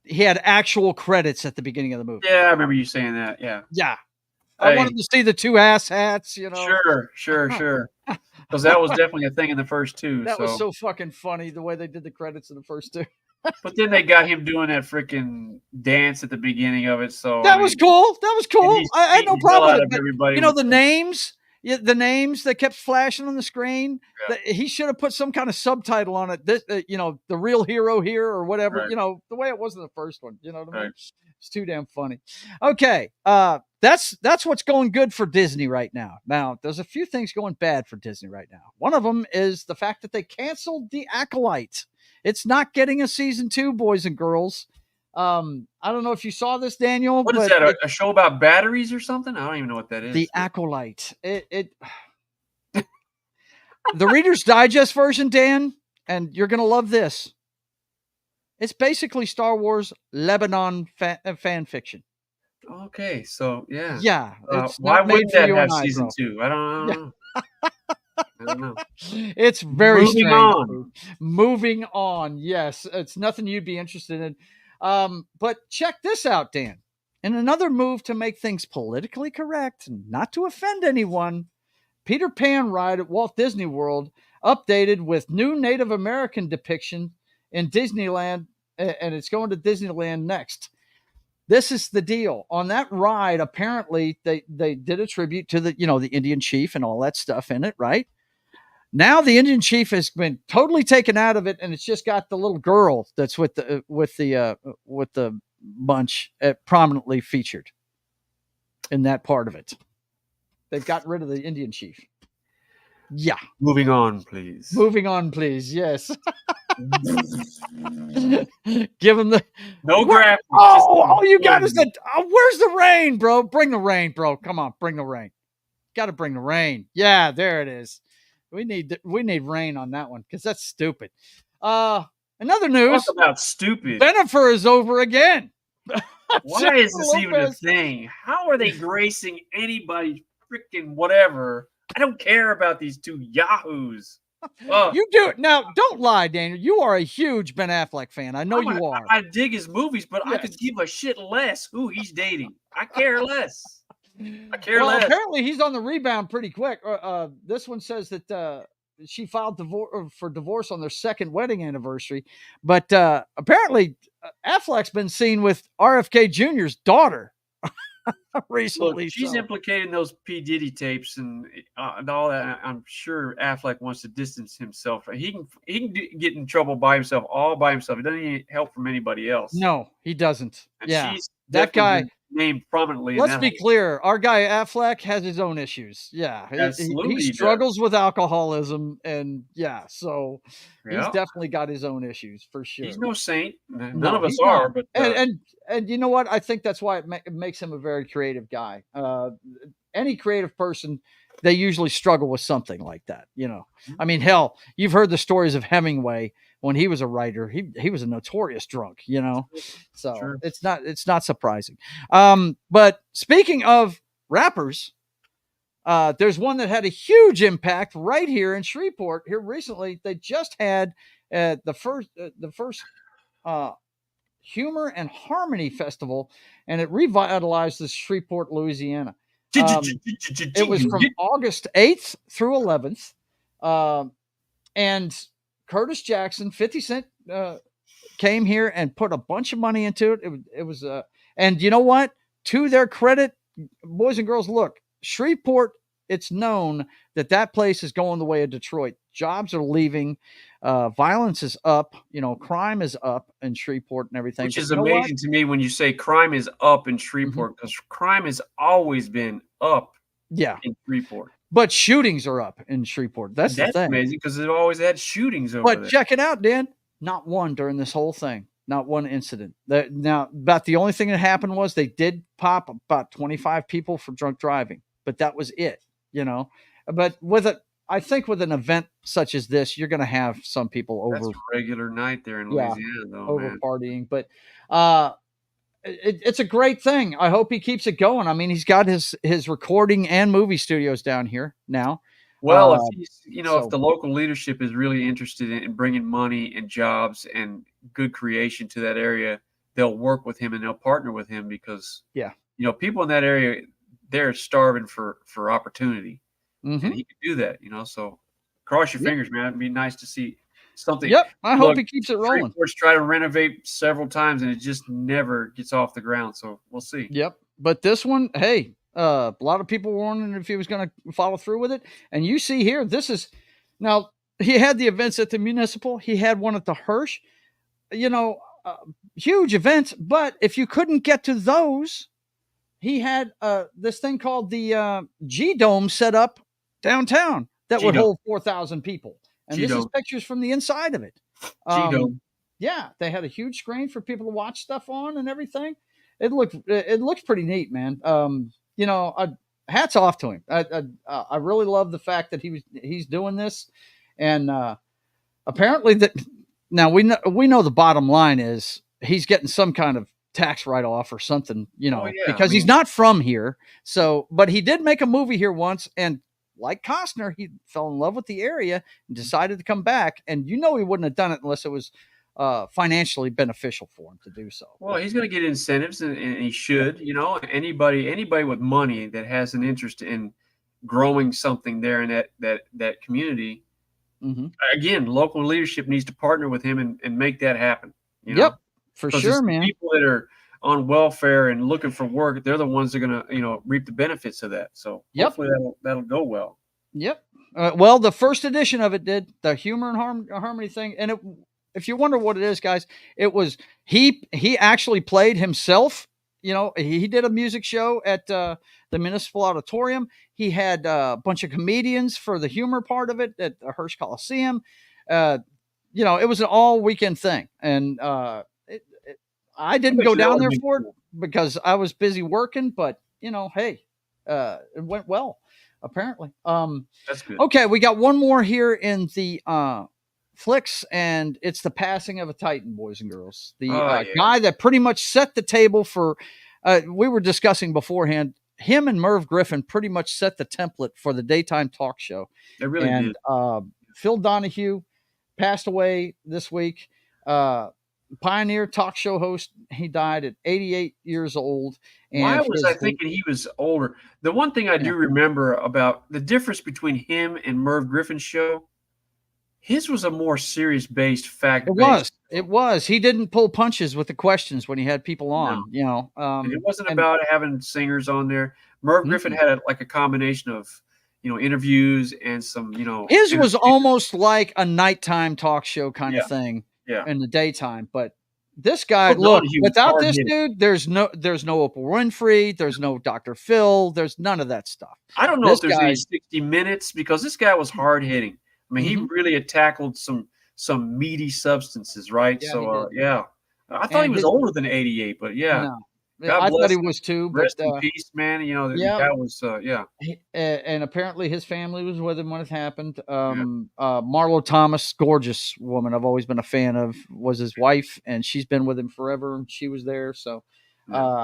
He had actual credits at the beginning of the movie. Yeah, I remember you saying that. Yeah. Yeah. I wanted to see the 2 ass hats, Sure. Because that was definitely a thing in the first 2. That was so fucking funny, the way they did the credits in the first 2. But then they got him doing that freaking dance at the beginning of it. So that was cool. That was cool. I had no problem with it. Everybody the names. Yeah, the names that kept flashing on the screen. He should have put some kind of subtitle on it. This, the real hero here or whatever. Right. The way it was in the first one. You know what I mean? Right. It's too damn funny. Okay, that's what's going good for Disney right now. Now, there's a few things going bad for Disney right now. One of them is the fact that they canceled The Acolyte. It's not getting a season 2, boys and girls. I don't know if you saw this, Daniel. What is that? A show about batteries or something? I don't even know what that is. The Acolyte. The Reader's Digest version, Dan, and you're gonna love this. It's basically Star Wars Lebanon fan fiction. Okay, so yeah. Yeah. Why wouldn't that have season 2? I don't know. I don't know. It's very Moving strange. on. Moving on. Yes, it's nothing you'd be interested in. But check this out, Dan. In another move to make things politically correct and not to offend anyone, Peter Pan ride at Walt Disney World updated with new Native American depiction in Disneyland, and it's going to Disneyland next. This is the deal. On that ride, apparently they did a tribute to the Indian chief and all that stuff in it, right? Now the Indian chief has been totally taken out of it, and it's just got the little girl that's with the bunch prominently featured in that part of it. They've gotten rid of the Indian chief. Yeah. Moving on, please. Moving on, please. Yes. Give him the graphics. All you got is where's the rain, bro? Bring the rain, bro. Come on, bring the rain. Got to bring the rain. Yeah, there it is. We need rain on that one because that's stupid. And Another news. Talk about stupid. Jennifer is over again. Why is this even a thing? How are they gracing anybody freaking whatever? I don't care about these two yahoos. You do it now. Don't lie, Daniel. You are a huge Ben Affleck fan. I know you are. I dig his movies, but I could give a shit less who he's dating. I care less. I care less. Apparently, he's on the rebound pretty quick. This one says that she filed for divorce on their second wedding anniversary, but apparently Affleck's been seen with RFK Jr.'s daughter recently. Look, she's implicated in those P. Diddy tapes and all that. I'm sure Affleck wants to distance himself. He can get in trouble by himself, all by himself. He doesn't need help from anybody else. No, he doesn't. And that guy named prominently. Let's be clear. Our guy Affleck has his own issues. Yeah, absolutely. He struggles with alcoholism, and so he's definitely got his own issues for sure. He's no saint. None of us are. But and you know what? I think that's why it makes him a very creative guy. Any creative person, they usually struggle with something like that. I mean, hell, you've heard the stories of Hemingway. When he was a writer, he was a notorious drunk, so sure. It's not surprising. But speaking of rappers, there's one that had a huge impact right here in Shreveport here recently. They just had the first Humor and Harmony Festival, and it revitalized the Shreveport, Louisiana. It was from August 8th through 11th, and Curtis Jackson, 50 Cent, came here and put a bunch of money into it. It was, and you know what? To their credit, boys and girls, look, Shreveport, it's known that place is going the way of Detroit. Jobs are leaving. Violence is up. Crime is up in Shreveport and everything. Which is amazing to me when you say crime is up in Shreveport, because crime has always been up in Shreveport. But shootings are up in Shreveport. That's the thing. Amazing because they've always had shootings over there. But check it out, Dan. Not one during this whole thing. Not one incident. Now, about the only thing that happened was they did pop about 25 people for drunk driving, but that was it. But I think with an event such as this, you're going to have some people over. That's a regular night there in Louisiana, though. Over partying, but it's a great thing. I hope he keeps it going. I mean, he's got his recording and movie studios down here now. Well, if the local leadership is really interested in bringing money and jobs and good creation to that area, they'll work with him and they'll partner with him because people in that area, they're starving for opportunity, and he can do that. So cross your fingers, man. It'd be nice to see something. Yep, I hope he keeps it rolling. Freeport's tried to renovate several times, and it just never gets off the ground. So we'll see. Yep, but this one, hey, a lot of people were wondering if he was going to follow through with it. And you see here, now he had the events at the Municipal. He had one at the Hirsch. Huge events. But if you couldn't get to those, he had this thing called the G-Dome set up downtown that would hold 4,000 people. And this is pictures from the inside of it. Yeah, they had a huge screen for people to watch stuff on and everything. It looks pretty neat, man. Hats off to him. I really love the fact that he's doing this, and apparently that now we know the bottom line is he's getting some kind of tax write-off or something, because he's not from here. So, but he did make a movie here once, and like Costner, he fell in love with the area and decided to come back. And he wouldn't have done it unless it was financially beneficial for him to do so. Well, he's going to get incentives, and he should. Anybody with money that has an interest in growing something there in that community. Again, local leadership needs to partner with him and make that happen. Yep, for sure, man. People that are on welfare and looking for work, they're the ones that are going to reap the benefits of that. So hopefully that'll go well. Yep. Well, the first edition of it did the Humor and Harmony thing, and if you wonder what it is, guys, it was he actually played himself. He did a music show at the Municipal Auditorium. He had a bunch of comedians for the humor part of it at the Hirsch Coliseum. It was an all weekend thing, and I didn't go down there for it because I was busy working. But hey, it went well apparently. That's good. Okay, we got one more here in the flicks, and it's the passing of a titan, boys and girls. The yeah. guy that pretty much set the table for. We were discussing beforehand. Him and Merv Griffin pretty much set the template for the daytime talk show. They really did. Phil Donahue passed away this week. Pioneer talk show host. He died at 88 years old. And why was I thinking he was older? The one thing I do remember about the difference between him and Merv Griffin's show, his was a more serious based fact. It was. He didn't pull punches with the questions when he had people on. No. And it wasn't about having singers on there. Merv Griffin had a combination of interviews and some His was almost like a nighttime talk show kind of thing. Yeah. In the daytime, but this guy, look, without this dude, there's no Oprah Winfrey, there's no Dr. Phil, there's none of that stuff. I don't know if there's any 60 Minutes because this guy was hard hitting. I mean, he really had tackled some meaty substances, right? Yeah, I thought he was older than 88, but yeah. No. I thought he was too. Rest in peace, man. The guy was, and apparently his family was with him when it happened. Marlo Thomas, gorgeous woman. I've always been a fan of. Was his wife, and she's been with him forever. And she was there. So,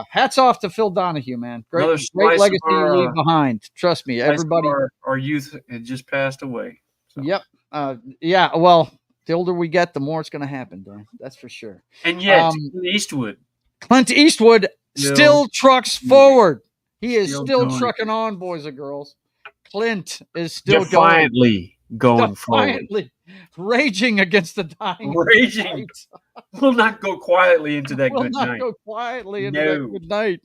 hats off to Phil Donahue, man. Great legacy to leave behind. Trust me, everybody. Our youth had just passed away. So. Yep. Well, the older we get, the more it's going to happen, Dan. That's for sure. And yet, Clint Eastwood still trucks forward. He is still trucking on, boys and girls. Clint is still defiantly going forward. Raging against the dying. Raging. We'll not go quietly into that good night. Go quietly into that good night.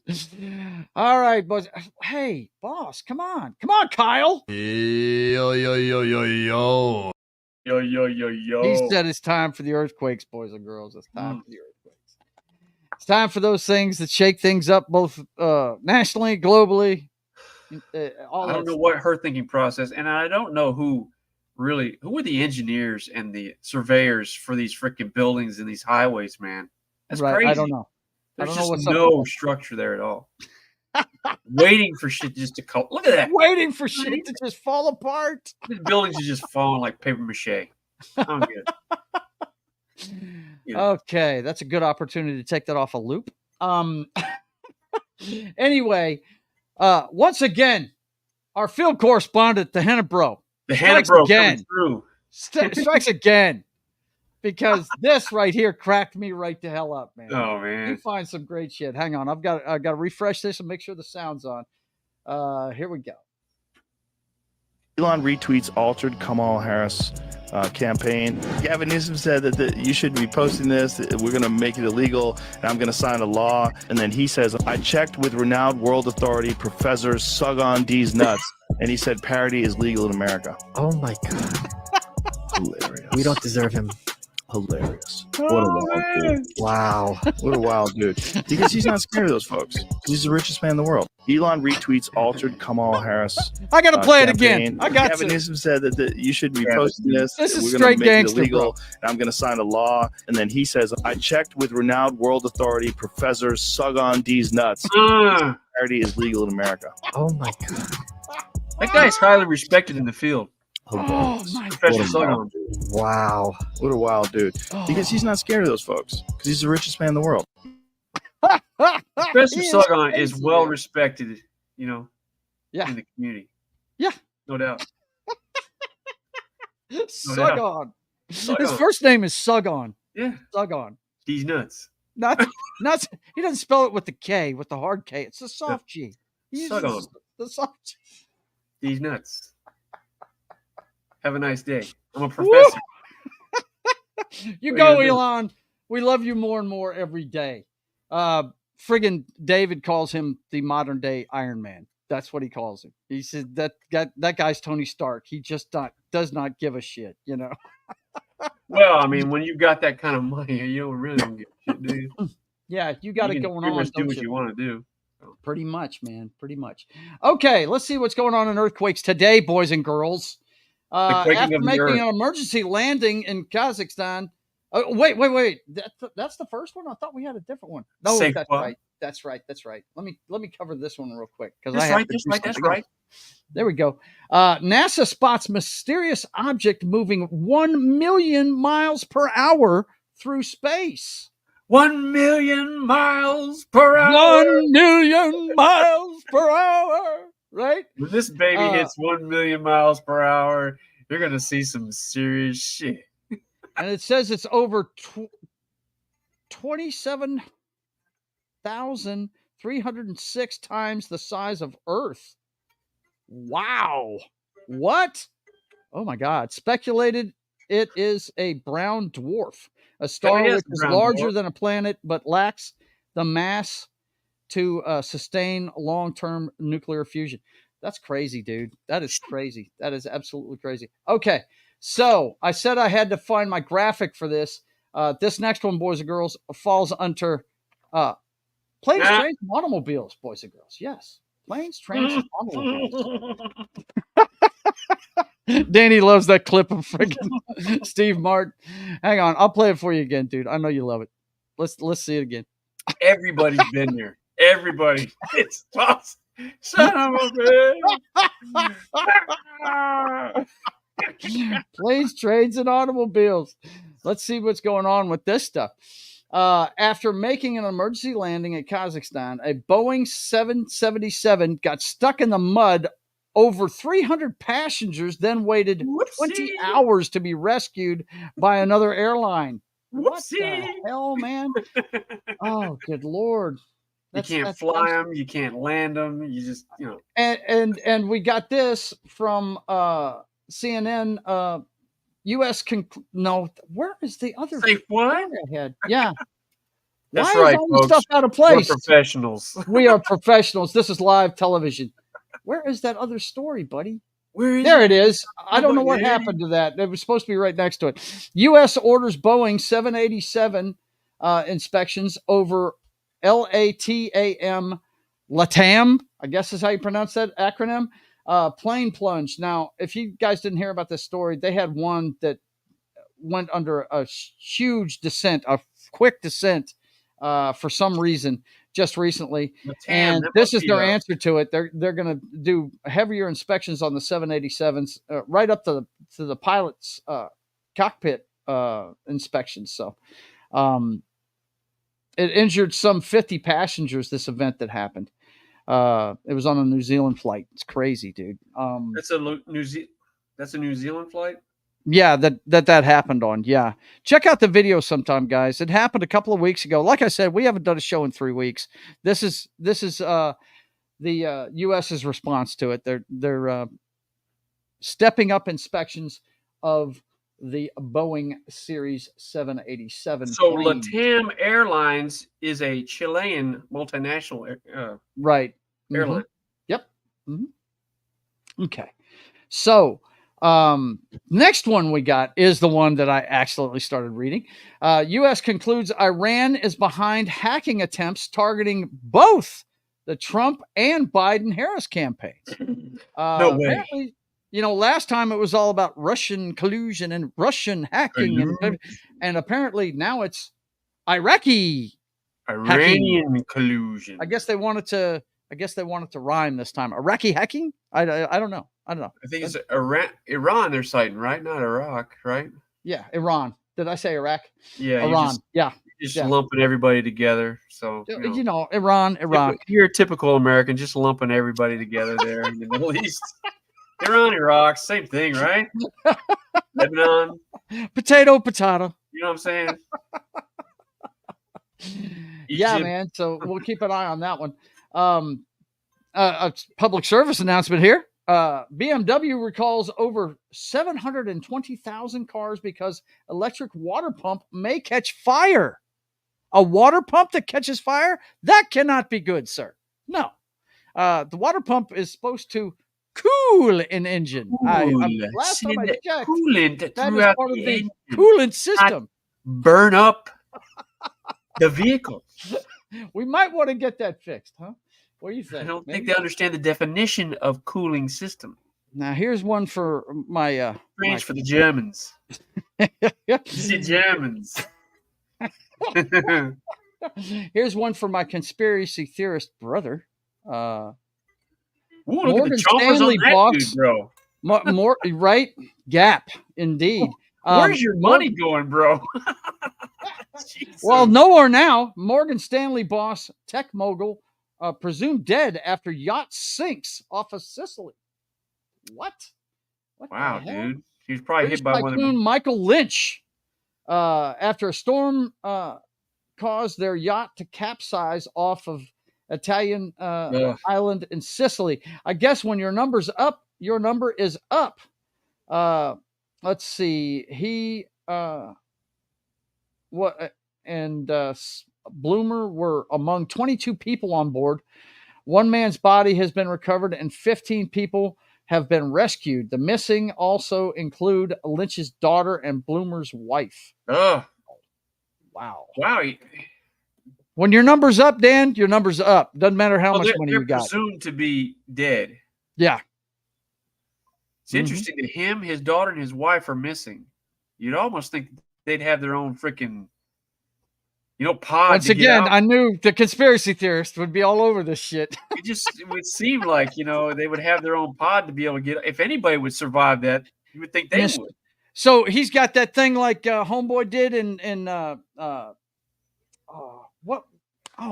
All right, boys. Hey, boss, come on. Come on, Kyle. Yo, yo, yo, yo, yo. Yo, yo, yo, yo. He said it's time for the earthquakes, boys and girls. It's time for the earthquakes. It's time for those things that shake things up both nationally, globally. I don't know what her thinking process, and I don't know who were the engineers and the surveyors for these freaking buildings and these highways, man. That's crazy. I don't know. There's just no structure there at all. Waiting for shit just to come. Look at that. Waiting for shit to just fall apart. These buildings are just falling like paper mache. I don't get it. Okay, that's a good opportunity to take that off a loop. Anyway, once again, our field correspondent, the Hennebro, strikes again. Strikes again, because this right here cracked me right the hell up, man. Oh man, you find some great shit. Hang on, I got to refresh this and make sure the sound's on. Here we go. Elon retweets altered Kamala Harris campaign. Gavin Newsom said that you shouldn't be posting this. We're going to make it illegal, and I'm going to sign a law. And then he says, I checked with renowned world authority Professor Sugon D's nuts, and he said parody is legal in America. Oh my God. Hilarious. We don't deserve him. Hilarious. What a wild dude. Wow. What a wild dude. Because he's not scared of those folks. He's the richest man in the world. Elon retweets altered Kamala Harris. I got to play it campaign. again. I got Gavin Newsom said that you shouldn't be posting this. This is We're straight gonna make gangster, it illegal, bro. and I'm going to sign a law. And then he says, I checked with renowned world authority Professor Sugon D's nuts. Parody is legal in America. Oh my God. That guy is highly respected in the field. Oh my Professor Sugon. Wow. What a wild dude. Because he's not scared of those folks. Because he's the richest man in the world. Professor Sugon is well respected, in the community. Yeah. No doubt. Sugon. His first name is Sugon. Yeah. Sugon. He's nuts. Not. He doesn't spell it with the K, with the hard K. It's the soft G. Sugon. The soft G. He's nuts. Have a nice day. I'm a professor. You go, Elon. We love you more and more every day. Friggin' David calls him the modern day Iron Man. That's what he calls him. He said that guy's Tony Stark. He just does not give a shit, Well, I mean, when you've got that kind of money, you really don't give a shit, do you? Yeah, you got it going on. Do what you want to do. Pretty much, man. Pretty much. Okay, let's see what's going on in earthquakes today, boys and girls. After making an emergency landing in Kazakhstan. Oh, wait. That's the first one? I thought we had a different one. No, that's right. That's right. Let me cover this one real quick because That's right. There we go. NASA spots mysterious object moving 1 million miles per hour through space. 1 million miles per hour. 1 million miles per hour. Right? When this baby hits 1 million miles per hour, you're gonna see some serious shit. And it says it's over 27,306 times the size of Earth. Wow. What? Oh my God. Speculated it is a brown dwarf, a star which is larger than a planet but lacks the mass to sustain long-term nuclear fusion. That's crazy, dude. That is crazy. That is absolutely crazy. Okay. So I said I had to find my graphic for this. This next one, boys and girls, falls under planes, trains, and automobiles, boys and girls. Yes. Planes, trains, and automobiles. Danny loves that clip of freaking Steve Martin. Hang on. I'll play it for you again, dude. I know you love it. Let's see it again. Everybody's been there. Everybody. It's awesome. Son of a bitch. Planes, trains, and automobiles. Let's see what's going on with this stuff. After making an emergency landing at Kazakhstan, a Boeing 777 got stuck in the mud. Over 300 passengers then waited 20 hours to be rescued by another airline. What the hell, man? Oh, good Lord. You can't fly them. You can't land them. You just, you know. And we got this from CNN. U.S. No, where is the other? Say what? Yeah. That's Why right, is all this folks. stuff out of place? We're professionals. We are professionals. This is live television. Where is that other story, buddy? There it is. I don't know what happened to that. It was supposed to be right next to it. U.S. orders Boeing 787 inspections over LATAM, I guess is how you pronounce that acronym, plane plunge. Now, if you guys didn't hear about this story, they had one that went under a huge descent, a quick descent for some reason just recently. And this is their answer to it. They're going to do heavier inspections on the 787s right up to the pilot's cockpit inspections. So it injured some 50 passengers, this event that happened. It was on a New Zealand flight. It's crazy, dude. That's a New Zealand flight? Yeah, that happened on. Yeah. Check out the video sometime, guys. It happened a couple of weeks ago. Like I said, we haven't done a show in 3 weeks. This is the US's response to it. They're stepping up inspections of the Boeing Series 787. So plane. LATAM Airlines is a Chilean multinational right airline. Mm-hmm. Yep. Mm-hmm. Okay. So next one we got is the one that I accidentally started reading. U.S. concludes Iran is behind hacking attempts targeting both the Trump and Biden-Harris campaigns. No way. Apparently, last time it was all about Russian collusion and Russian hacking, and apparently now it's Iranian collusion. I guess they wanted to rhyme this time. Iraqi hacking? I don't know. I think it's Iran they're citing, right? Not Iraq, right? Yeah, Iran. Did I say Iraq? Yeah, Iran. You're lumping everybody together. So Iran. You're a typical American, just lumping everybody together there in the Middle East. Iran, Iraq, same thing, right? Lebanon. Potato. You know what I'm saying? Yeah, man. So we'll keep an eye on that one. A public service announcement here. BMW recalls over 720,000 cars because electric water pump may catch fire. A water pump that catches fire? That cannot be good, sir. No. The water pump is supposed to cool an engine. Last time I checked, coolant that is part of the coolant system. Burn up the vehicle. We might want to get that fixed, huh? What do you think? I don't think they understand the definition of cooling system. Now, here's one for my... Strange for the Germans. The Germans. Here's one for my conspiracy theorist brother. Ooh, look Morgan at the chompers Stanley on that boss, dude, bro. more right? Gap, indeed. Where's your money going, bro? Well, nowhere now. Morgan Stanley boss, tech mogul, presumed dead after yacht sinks off of Sicily. What? Wow, dude. He was probably British hit by one of tycoon them. Michael Lynch, after a storm caused their yacht to capsize off of Italian island in Sicily. I guess when your number's up, your number is up. Let's see. He Bloomer were among 22 people on board. One man's body has been recovered and 15 people have been rescued. The missing also include Lynch's daughter and Bloomer's wife. Wow. Wow. When your number's up, Dan, your number's up. Doesn't matter how much money you got. They're presumed to be dead. Yeah. It's interesting that him, his daughter, and his wife are missing. You'd almost think they'd have their own freaking, pod. Once again, I knew the conspiracy theorists would be all over this shit. It would seem like, they would have their own pod to be able to get. If anybody would survive that, you would think they would. So he's got that thing like Homeboy did in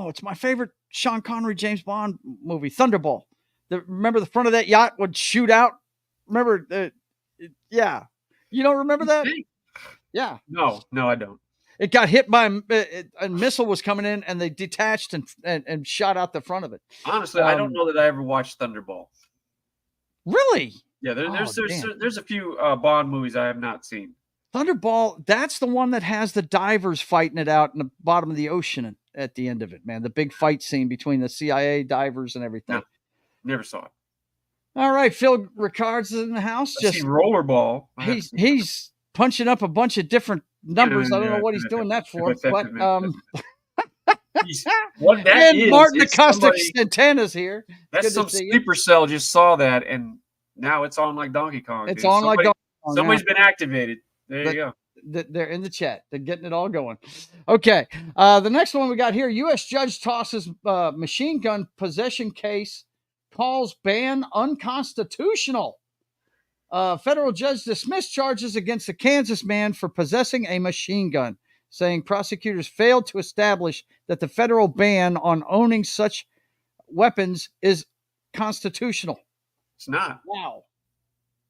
it's my favorite Sean Connery James Bond movie, Thunderball. Remember the front of that yacht would shoot out? Remember? Yeah. You don't remember that? Yeah. No, I don't. It got hit by a missile was coming in, and they detached and shot out the front of it. Honestly, I don't know that I ever watched Thunderball. Really? Yeah, there's a few Bond movies I have not seen. Thunderball, that's the one that has the divers fighting it out in the bottom of the ocean at the end of it, man. The big fight scene between the CIA divers and everything. No, never saw it. All right, Phil Ricard's in the house. I've seen Rollerball. He's punching up a bunch of different numbers. I don't know what he's doing that for, but what that is, Martin Acoustic Santana's here. That's some sleeper cell just saw that, and now it's on like Donkey Kong. It's on like Donkey Kong. Somebody's been activated. There you go. They're in the chat. They're getting it all going. Okay. The next one we got here. U.S. judge tosses machine gun possession case, calls ban unconstitutional. Federal judge dismissed charges against a Kansas man for possessing a machine gun, saying prosecutors failed to establish that the federal ban on owning such weapons is constitutional. It's not. Wow.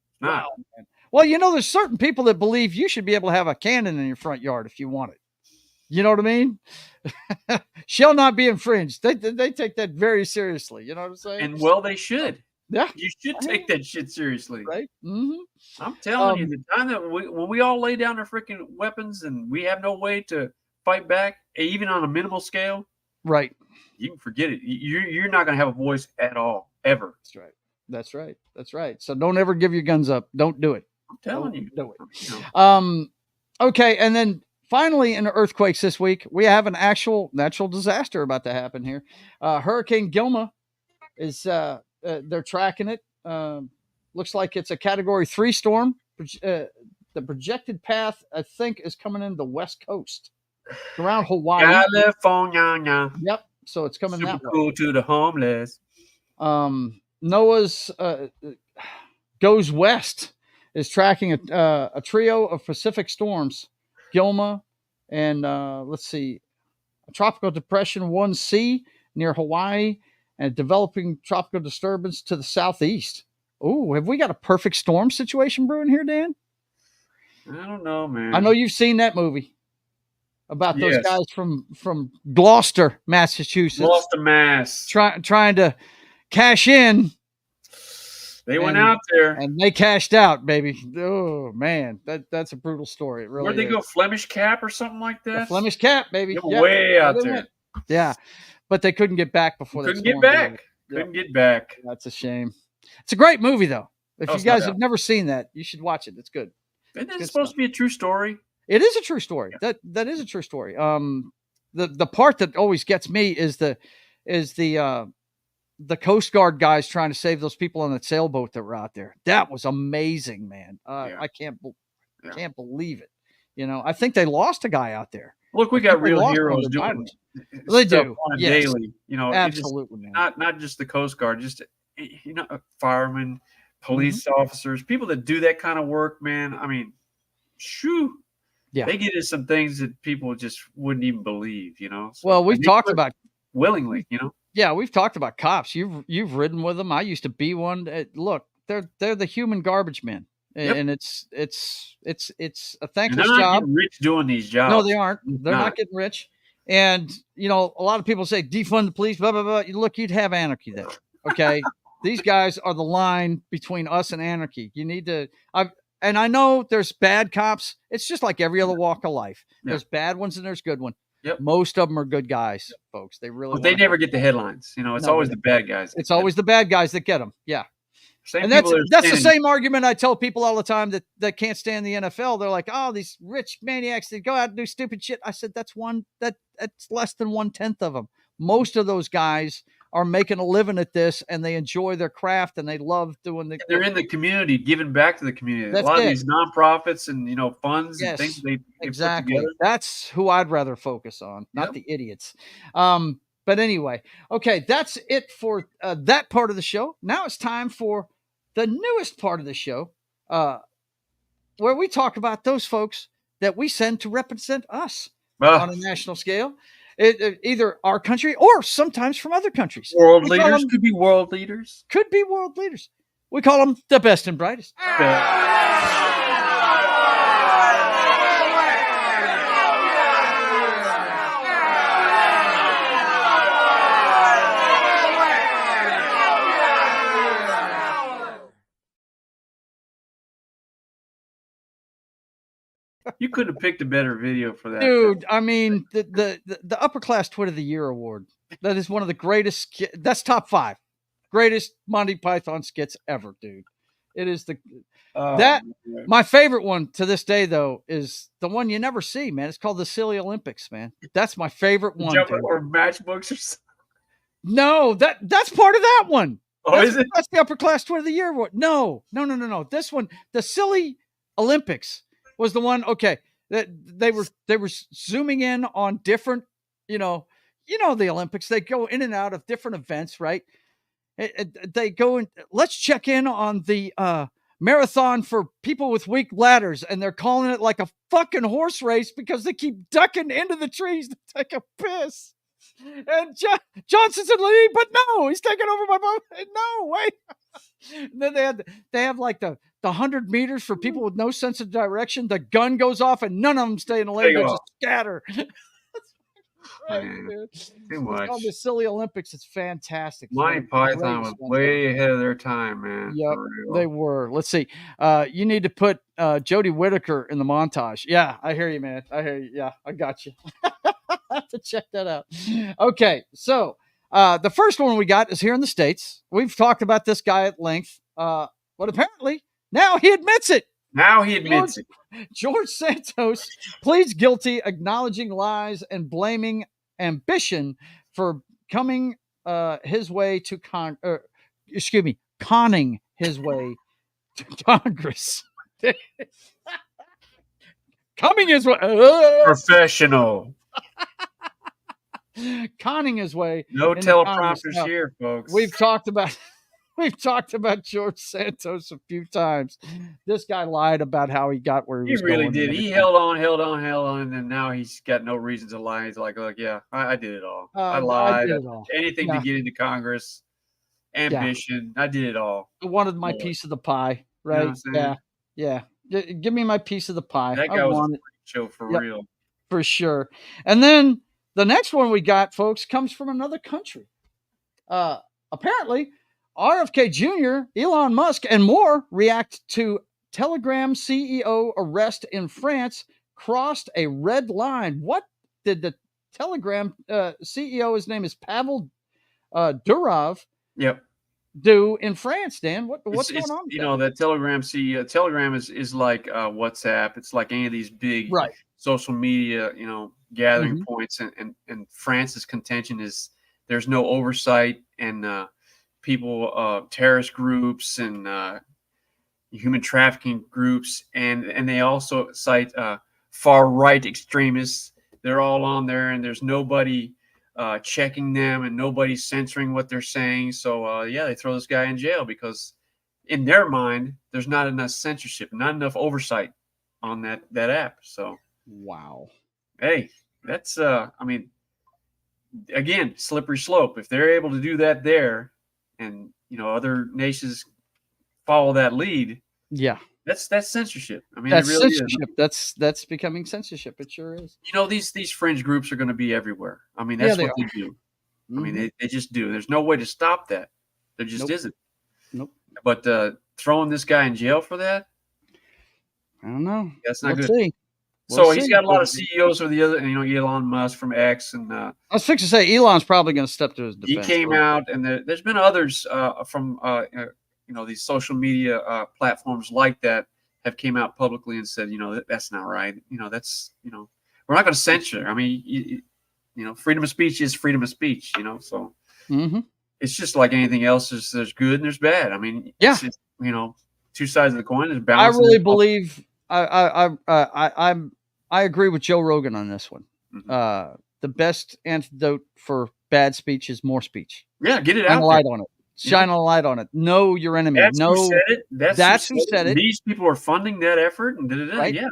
It's not. Wow, man. Well, there's certain people that believe you should be able to have a cannon in your front yard if you want it. You know what I mean? Shall not be infringed. They take that very seriously. You know what I'm saying? And well, they should. Yeah. You should take that shit seriously. Right? Mm-hmm. I'm telling you, the time that when we all lay down our freaking weapons and we have no way to fight back, even on a minimal scale, right? You can forget it. You're not going to have a voice at all, ever. That's right. So don't ever give your guns up. Don't do it. I'm telling you. Do it. Okay, and then finally, in the earthquakes this week, we have an actual natural disaster about to happen here. Hurricane Gilma is they're tracking it. Looks like it's a Category 3 storm. The projected path, I think, is coming in the west coast, around Hawaii, California. Yep. So it's coming Super that way. cool to the homeless. NOAA's Goes West is tracking a trio of Pacific storms, Gilma, and let's see, a tropical depression 1C near Hawaii, and a developing tropical disturbance to the southeast. Oh, have we got a perfect storm situation brewing here, Dan? I don't know, man. I know you've seen that movie about those guys from Gloucester, Massachusetts. Gloucester, Mass. Trying to cash in. They went out there. And they cashed out, baby. Oh, man. That's a brutal story. It really Where'd they go? Flemish Cap or something like that? The Flemish Cap, baby. They're way out there. Yeah. But they couldn't get back before Couldn't get back. That's a shame. It's a great movie, though. If you guys have never seen that, you should watch it. It's good. Isn't it supposed to be a true story? It is a true story. Yeah. That is a true story. The part that always gets me is the Coast Guard guys trying to save those people on that sailboat that were out there. That was amazing, man. I can't believe it. You know, I think they lost a guy out there. Look, we got real heroes doing They stuff do. on a Yes. daily. You know, Absolutely, man. not just the Coast Guard, just firemen, police officers, people that do that kind of work, man. I mean, shoo. Yeah. They get into some things that people just wouldn't even believe, you know. So, Well, we've talked about willingly, you know. Yeah, we've talked about cops. You've ridden with them. I used to be one. Look, they're the human garbage men, and it's a thankless they're not job. getting rich doing these jobs. No, they aren't. They're not getting rich. And you know, a lot of people say defund the police. Blah blah blah. Look, you'd have anarchy there. Okay, these guys are the line between us and anarchy. You need to. And I know there's bad cops. It's just like every other walk of life. There's bad ones and there's good ones. Yep. Most of them are good guys, folks. They really. But they never get the headlines. You know, it's always the bad guys. It's always the bad guys that get them. Yeah. Same And that's the same argument I tell people all the time that can't stand the NFL. They're like, oh, these rich maniacs that go out and do stupid shit. I said, that's less than 1/10 of them. Most of those guys are making a living at this, and they enjoy their craft, and they love doing the. They're in the community, giving back to the community. That's a lot it. of these nonprofits and funds and things they exactly. put together. That's who I'd rather focus on, not the idiots. But anyway, okay, that's it for that part of the show. Now it's time for the newest part of the show, where we talk about those folks that we send to represent us on a national scale. Either our country or sometimes from other countries. World leaders could be world leaders. Could be world leaders. We call them the best and brightest. You couldn't have picked a better video for that, dude. I mean, the Upper Class Twit of the Year award. That is one of the greatest. That's top 5 greatest Monty Python skits ever, dude. It is my favorite one to this day, though, is the one you never see, man. It's called the Silly Olympics, man. That's my favorite one. Or matchbooks or something. No, that's part of that one. Oh, is it? That's the Upper Class Twit of the Year award. No. This one, the Silly Olympics, was the one. Okay, that they were zooming in on different, you know the Olympics. They go in and out of different events, right? They go and let's check in on the marathon for people with weak ladders, and they're calling it like a fucking horse race because they keep ducking into the trees to take a piss. And Johnson's in the lead, but no, he's taking over my boat. No, wait. And then they have like the 100 meters for people with no sense of direction. The gun goes off, and none of them stay in the lane. They just scatter. Right, too much. It's called the Silly Olympics. It's fantastic. Monty Python was way ahead of their time, man. Yep, they were. Let's see. You need to put Jodie Whittaker in the montage. Yeah, I hear you, man. I hear you. Yeah, I got you. I have to check that out. Okay, so the first one we got is here in the States. We've talked about this guy at length, but apparently now he admits it. George Santos pleads guilty, acknowledging lies and blaming ambition for coming his way to conning his way to Congress. Coming his way. Professional. Conning his way. No teleprompters here, folks. We've talked about George Santos a few times. This guy lied about how he got where he was going. He really did. He held on, and then now he's got no reason to lie. He's like, look, yeah, I did it all. I lied. I did it all. Anything to get into Congress. Ambition. I did it all. I wanted my piece of the pie, right? You know yeah. Give me my piece of the pie. That guy was a show for real. For sure. And then the next one we got, folks, comes from another country. Apparently, RFK Jr., Elon Musk, and more react to Telegram CEO arrest in France, crossed a red line. What did the Telegram CEO, his name is Pavel Durov, do in France, Dan? What's going on? You know, that Telegram CEO, Telegram is like WhatsApp. It's like any of these big social media, gathering points. And France's contention is there's no oversight, and people, terrorist groups and human trafficking groups, and they also cite far right extremists. They're all on there, and there's nobody checking them and nobody censoring what they're saying. So yeah, they throw this guy in jail because in their mind, there's not enough censorship, not enough oversight on that app. So wow. Hey, that's I mean, again, slippery slope. If they're able to do that there, and other nations follow that lead, yeah, that's censorship. I mean, that's it really censorship. is. That's becoming censorship. It sure is. These fringe groups are going to be everywhere. I mean, that's what they do. Mm-hmm. I mean, they just do. There's no way to stop that. There just isn't. Nope. But throwing this guy in jail for that, I don't know. That's not good. See. So he's got a lot of CEOs for the other, Elon Musk from X, and I was fixing to say Elon's probably going to step to his defense. He came out, and there's been others from these social media platforms like that have came out publicly and said, that's not right. That's we're not going to censor. I mean, freedom of speech is freedom of speech. So it's just like anything else. There's good and there's bad. I mean, yeah, it's, two sides of the coin. There's balance. I really believe. I agree with Joe Rogan on this one. Mm-hmm. The best antidote for bad speech is more speech. Yeah, get it Shine out a light there. on it. Shine a light on it. Know your enemy. That's who said it. That's who said it. These people are funding that effort, and right? Yeah,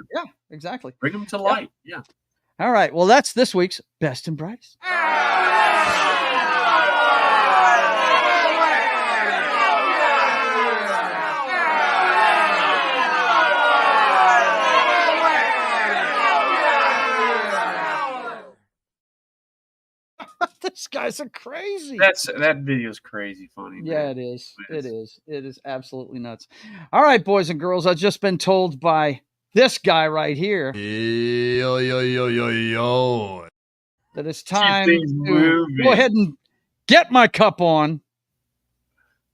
exactly. Bring them to light. Yeah. All right. Well, that's this week's best and brightest. These guys are crazy. That video is crazy funny. Yeah, man. it is. It is absolutely nuts. All right, boys and girls, I've just been told by this guy right here that it's time to go ahead and get my cup on.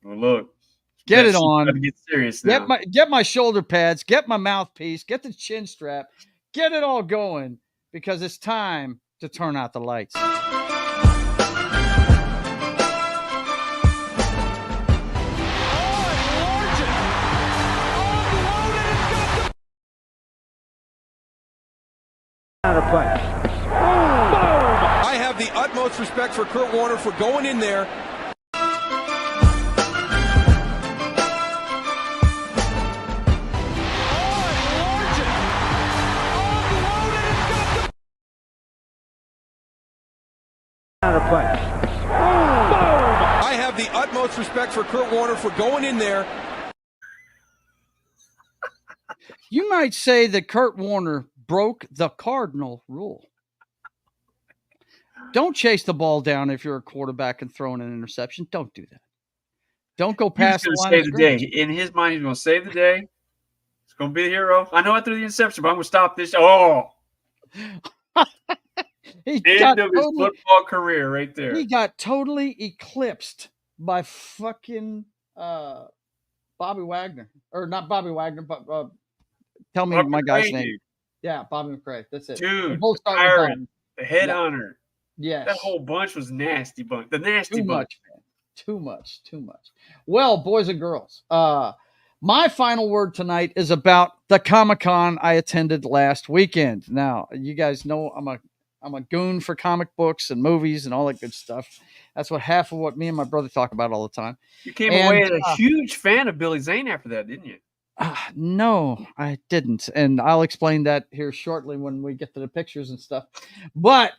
Well, look, get it on. Get serious now. Get my shoulder pads. Get my mouthpiece. Get the chin strap. Get it all going because it's time to turn out the lights. I have the utmost respect for Kurt Warner for going in there. I have the utmost respect for Kurt Warner for going in there. You might say that Kurt Warner broke the cardinal rule. Don't chase the ball down if you're a quarterback and throwing an interception. Don't do that. Don't go past the line of scrimmage. In his mind, he's going to save the day. He's going to be the hero. I know I threw the interception, but I'm going to stop this. Oh! End of his football career right there. He got totally eclipsed by fucking Bobby Wagner. Or not Bobby Wagner, but tell me my guy's name. Yeah, Bobby McRae. That's it. Dude, both Iron, the headhunter. Yes. That whole bunch was nasty bunch. The nasty bunch. Too much. Well, boys and girls, my final word tonight is about the Comic-Con I attended last weekend. Now, you guys know I'm a goon for comic books and movies and all that good stuff. That's half of what me and my brother talk about all the time. You came away as a huge fan of Billy Zane after that, didn't you? No, I didn't. And I'll explain that here shortly when we get to the pictures and stuff. But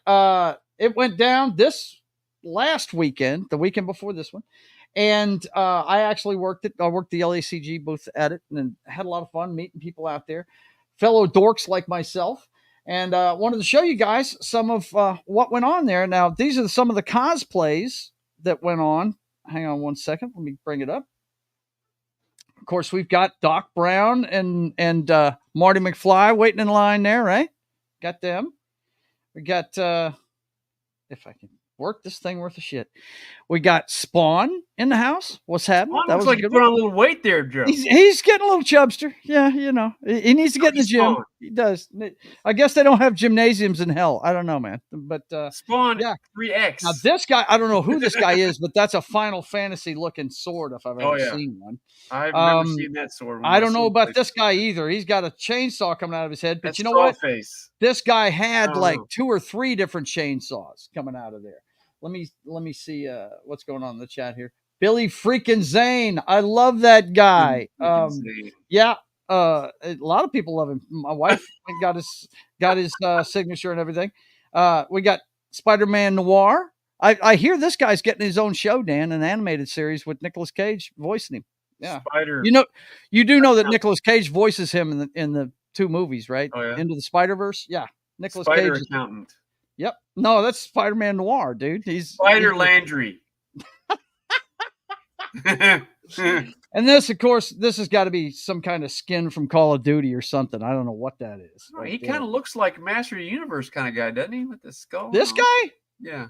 it went down this last weekend, the weekend before this one. And I actually worked the LACG booth at it and had a lot of fun meeting people out there, fellow dorks like myself. And wanted to show you guys some of what went on there. Now, these are some of the cosplays that went on. Hang on one second. Let me bring it up. Of course, we've got Doc Brown and Marty McFly waiting in line there, right? Got them. We got, if I can work this thing worth of shit. We got Spawn. in the house. What's happening? Spawn That looks was like a he good put one. on a little weight there, Joe. He's getting a little chubster. Yeah, you know, he needs to get in the gym. Spawn. He does. I guess they don't have gymnasiums in hell. I don't know, man. But Spawn yeah. 3X. Now this guy, I don't know who this guy is, but that's a Final Fantasy looking sword if I've ever seen one. I remember seeing that sword. I don't know about this guy either. He's got a chainsaw coming out of his head, but That's you know what? face. This guy had like know. 2 or 3 different chainsaws coming out of there. Let me see what's going on in the chat here. Billy freaking Zane. I love that guy. Yeah. A lot of people love him. My wife got his signature and everything. We got Spider-Man Noir. I hear this guy's getting his own show, Dan, an animated series with Nicolas Cage voicing him. Yeah. Spider. You do know that Nicolas Cage voices him in the 2 movies, right? Oh, yeah. Into the Spider-Verse. Yeah. Nicolas Spider Cage. Accountant. Yep. No, that's Spider-Man Noir, dude. Spider Landry. And this, of course, this has got to be some kind of skin from Call of Duty or something. I don't know what that is. Oh, he kind of looks like Master of the Universe kind of guy, doesn't he? With the skull. This guy? Yeah.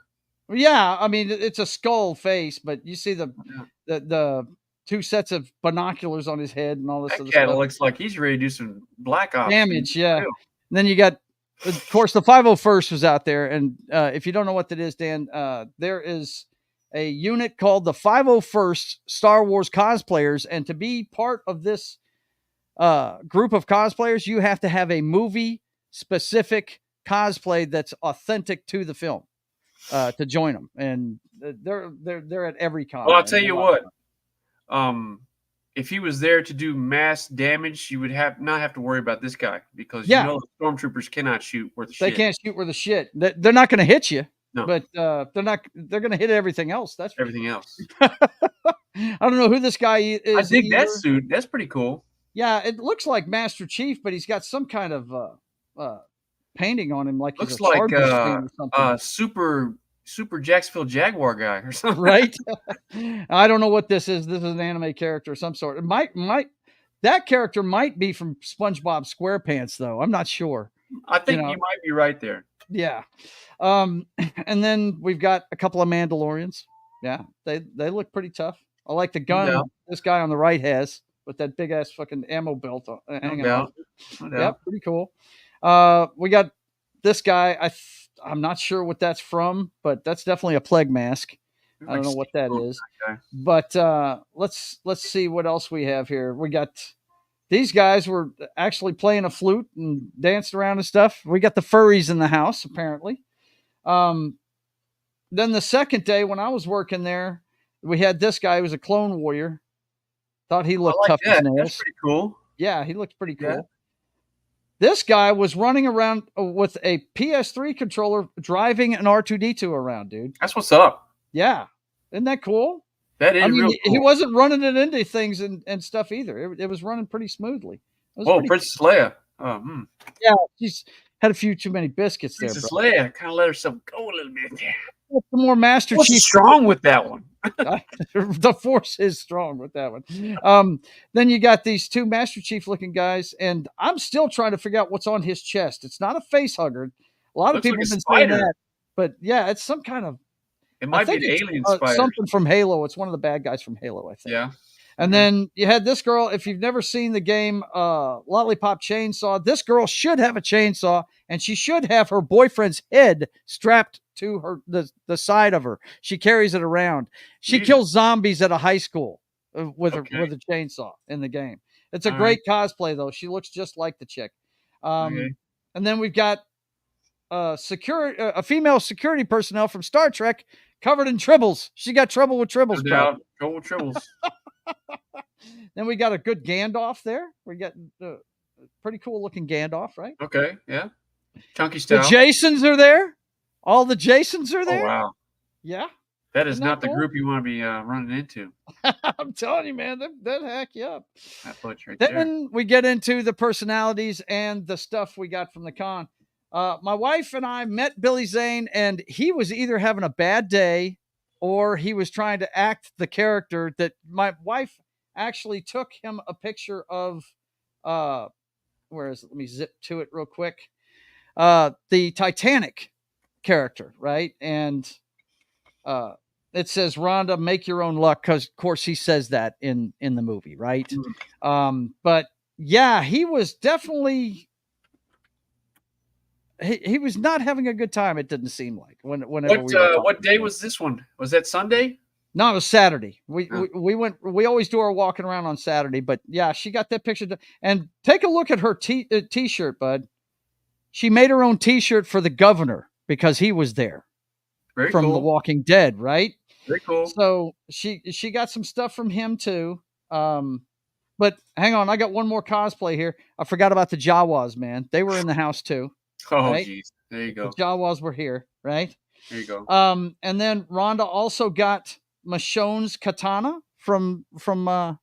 Yeah. I mean, it's a skull face, but you see the 2 sets of binoculars on his head and all this. That cat looks like he's ready to do some Black Ops damage. Yeah. And then you got, of course, the 501st was out there, and if you don't know what that is, Dan, there is a unit called the 501st Star Wars cosplayers, and to be part of this group of cosplayers, you have to have a movie-specific cosplay that's authentic to the film to join them, and they're at every con. Well, I'll tell you what. If he was there to do mass damage, you would not have to worry about this guy because you know the stormtroopers cannot shoot worth a shit. They can't shoot worth a shit. They're not going to hit you. No. But they're going to hit everything else. That's everything else. I don't know who this guy is. I think that suit. That's pretty cool. Yeah, it looks like Master Chief, but he's got some kind of painting on him, like looks he's a like super Jacksonville Jaguar guy or something. Right? I don't know what this is. This is an anime character of some sort. It might that character might be from SpongeBob SquarePants, though. I'm not sure. I think you might be right there. Yeah. And then we've got a couple of Mandalorians. Yeah, they look pretty tough. I like the gun this guy on the right has with that big ass fucking ammo belt hanging out. Yep, pretty cool. We got this guy. I'm not sure what that's from, but that's definitely a plague mask. I don't know what that is. But let's see what else we have here. We got these guys were actually playing a flute and danced around and stuff. We got the furries in the house, apparently. Then the second day when I was working there, we had this guy who was a clone warrior. Thought he looked tough as nails. That's pretty cool. Yeah, he looked pretty cool. Yeah. This guy was running around with a PS3 controller driving an R2-D2 around, dude. That's what's up. Yeah. Isn't that cool? That is real cool. He wasn't running it into things and stuff either. It was running pretty smoothly. Princess Leia. Yeah, she's had a few too many biscuits there. Princess Leia kind of let herself go a little bit there. The more Master What's Chief strong with that one? The Force is strong with that one. Then you got these 2 Master Chief looking guys, and I'm still trying to figure out what's on his chest. It's not a face hugger. A lot of people have been saying that, but yeah, it's some kind of. It might be an alien spider. Something from Halo. It's one of the bad guys from Halo, I think. Yeah. And then you had this girl. If you've never seen the game Lollipop Chainsaw, this girl should have a chainsaw, and she should have her boyfriend's head strapped to her the side of her. She carries it around. She kills zombies at a high school with a chainsaw in the game. It's a great cosplay though. She looks just like the chick. And then we've got a female security personnel from Star Trek covered in tribbles. She got trouble with tribbles. Trouble with tribbles. Then we got a good Gandalf there. We got pretty cool looking Gandalf, right? Okay, yeah. Chunky style. The Jasons are there. All the Jasons are there. Oh, wow. Yeah. That is not the group you want to be running into. I'm telling you, man, that hack you up. That butch right then there. we get into the personalities and the stuff we got from the con. My wife and I met Billy Zane, and he was either having a bad day or he was trying to act the character that my wife actually took him a picture of. Where is it? Let me zip to it real quick. The Titanic character, right? And it says, Rhonda, make your own luck. Cause of course he says that in the movie. Right. But yeah, he was definitely, he was not having a good time. It didn't seem like whenever what day was this one? Was that Sunday? No, it was Saturday. We we always do our walking around on Saturday, but yeah, she got that picture. And take a look at her t-shirt, bud. She made her own t-shirt for the governor because he was there. Very from cool. The Walking Dead, right? Very cool. So she got some stuff from him too. But hang on, I got one more cosplay here. I forgot about the Jawas, man. They were in the house too. Oh, right? geez. There you go. The Jawas were here, right? There you go. And then Rhonda also got Michonne's katana from The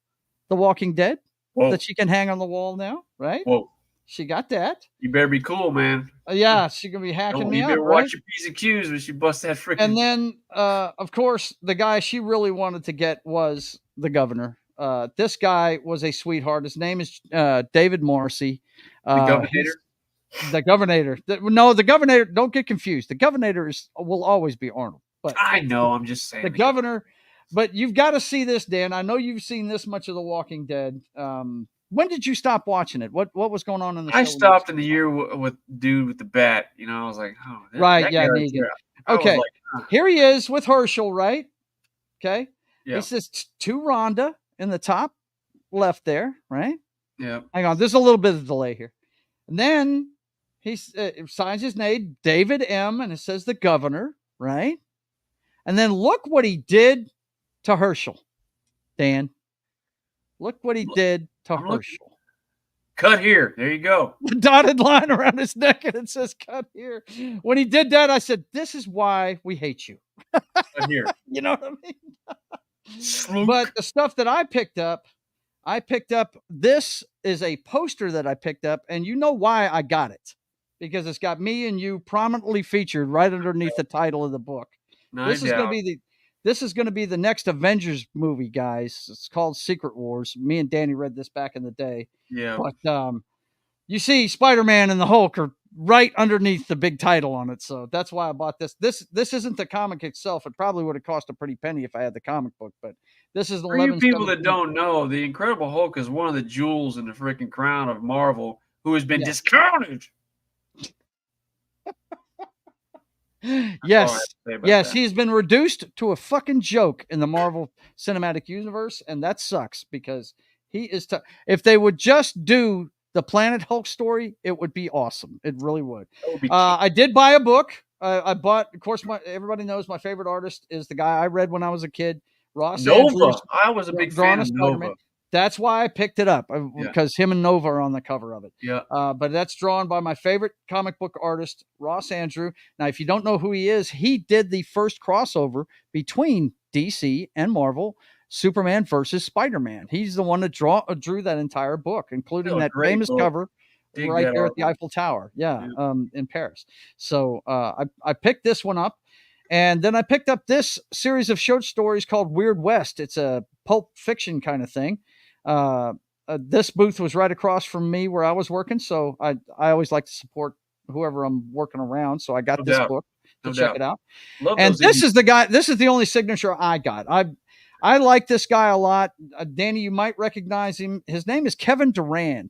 Walking Dead that she can hang on the wall now, right? Whoa. She got that. You better be cool, man. Yeah, she's gonna be hacking me You up. better right? watch your P's and Q's when she busts that freaking. And then, of course, the guy she really wanted to get was the governor. This guy was a sweetheart. His name is David Morrissey. The governor. No, the governor. Don't get confused. The governor will always be Arnold. But I know. I'm just saying. The governor. But you've got to see this, Dan. I know you've seen this much of The Walking Dead. When did you stop watching it? What was going on in the show? I stopped in the year with dude with the bat. You know, I was like, oh, right, yeah, Negan. Okay, here he is with Herschel, right? Okay, yeah. He says to Rhonda in the top left there, right? Yeah. Hang on, there's a little bit of delay here, and then he signs his name, David M, and it says the governor, right? And then look what he did to Herschel, Dan. Look what he did to Herschel. Cut here. There you go. The dotted line around his neck, and it says cut here. When he did that, I said, this is why we hate you. Cut here. You know what I mean? But the stuff that I picked up, this is a poster that I picked up, and you know why I got it. Because it's got me and you prominently featured right underneath the title of the book. This is going to be the next Avengers movie, guys. It's called Secret Wars. Me and Danny read this back in the day. Yeah. But you see Spider-Man and the Hulk are right underneath the big title on it. So that's why I bought this. This isn't the comic itself. It probably would have cost a pretty penny if I had the comic book, but this is the For you people that don't know, the Incredible Hulk is one of the jewels in the freaking crown of Marvel who has been discounted. Yes, he's been reduced to a fucking joke in the Marvel Cinematic Universe, and that sucks because he is. If they would just do the Planet Hulk story, it would be awesome. It really would. I did buy a book. I bought, of course, everybody knows my favorite artist is the guy I read when I was a kid, Ross Andrews. I was a big fan of Nova. That's why I picked it up because him and Nova are on the cover of it. Yeah. But that's drawn by my favorite comic book artist, Ross Andrew. Now, if you don't know who he is, he did the first crossover between DC and Marvel, Superman versus Spider-Man. He's the one that drew that entire book, including that famous cover right there at the Eiffel Tower. Yeah. In Paris. So I picked this one up. And then I picked up this series of short stories called Weird West. It's a pulp fiction kind of thing. This booth was right across from me where I was working, so I always like to support whoever I'm working around. So I got this book to check it out. And this is the only signature I got. I like this guy a lot. Danny, you might recognize him. His name is Kevin Durand.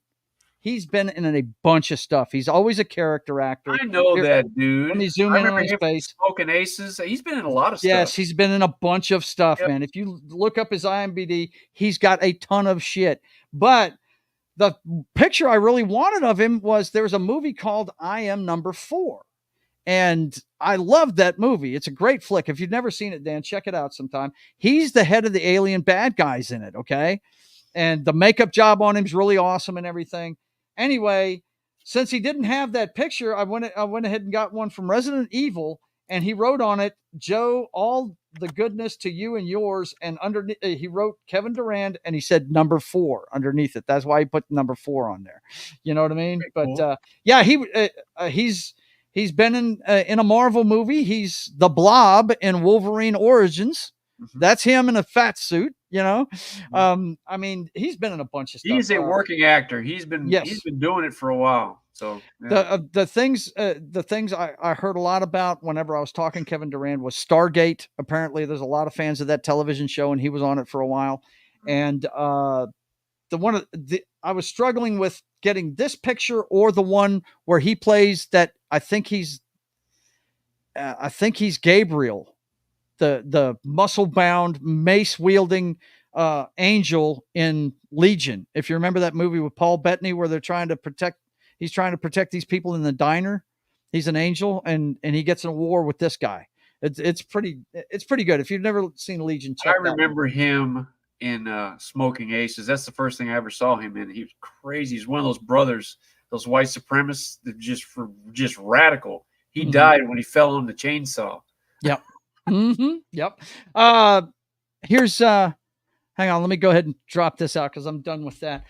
He's been in a bunch of stuff. He's always a character actor. I know that dude. Let me zoom in on his face. Smoking Aces. He's been in a lot of stuff. Yes, he's been in a bunch of stuff, man. If you look up his IMDb, he's got a ton of shit. But the picture I really wanted of him was there's a movie called I Am Number 4. And I loved that movie. It's a great flick. If you've never seen it, Dan, check it out sometime. He's the head of the alien bad guys in it, okay? And the makeup job on him is really awesome and everything. Anyway, since he didn't have that picture, I went ahead and got one from Resident Evil, and he wrote on it, Joe, all the goodness to you and yours. And underneath, he wrote Kevin Durand, and he said number 4 underneath it. That's why he put number 4 on there. You know what I mean? But yeah, he's been in a Marvel movie. He's the Blob in Wolverine Origins. That's him in a fat suit, you know. I mean, he's been in a bunch of stuff. He's a working actor. He's been doing it for a while. So yeah. The things I heard a lot about whenever I was talking Kevin Durant was Stargate. Apparently, there's a lot of fans of that television show, and he was on it for a while. And I was struggling with getting this picture or the one where he plays that. I think he's Gabriel, the muscle bound, mace wielding angel in Legion. If you remember that movie with Paul Bettany where he's trying to protect these people in the diner. He's an angel and he gets in a war with this guy. It's pretty good. If you've never seen Legion, check that out. I remember him in Smoking Aces. That's the first thing I ever saw him in. He was crazy. He's one of those brothers, those white supremacists that just radical. He died when he fell on the chainsaw. Yep. Yep. Here's hang on, let me go ahead and drop this out because I'm done with that.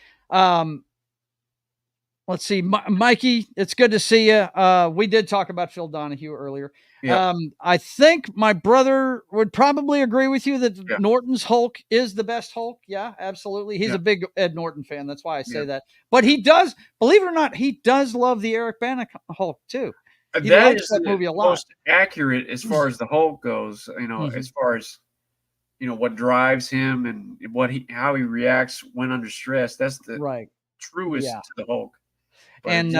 Let's see, Mikey, it's good to see you. We did talk about Phil Donahue earlier. Yeah. I think my brother would probably agree with you that Norton's Hulk is the best Hulk. Yeah, absolutely. He's a big Ed Norton fan. That's why I say that. But he does, believe it or not, he does love the Eric Bana Hulk too. He That is that movie a lot. Most accurate as far as the Hulk goes. As far as what drives him and how he reacts when under stress. That's the truest to the Hulk. But And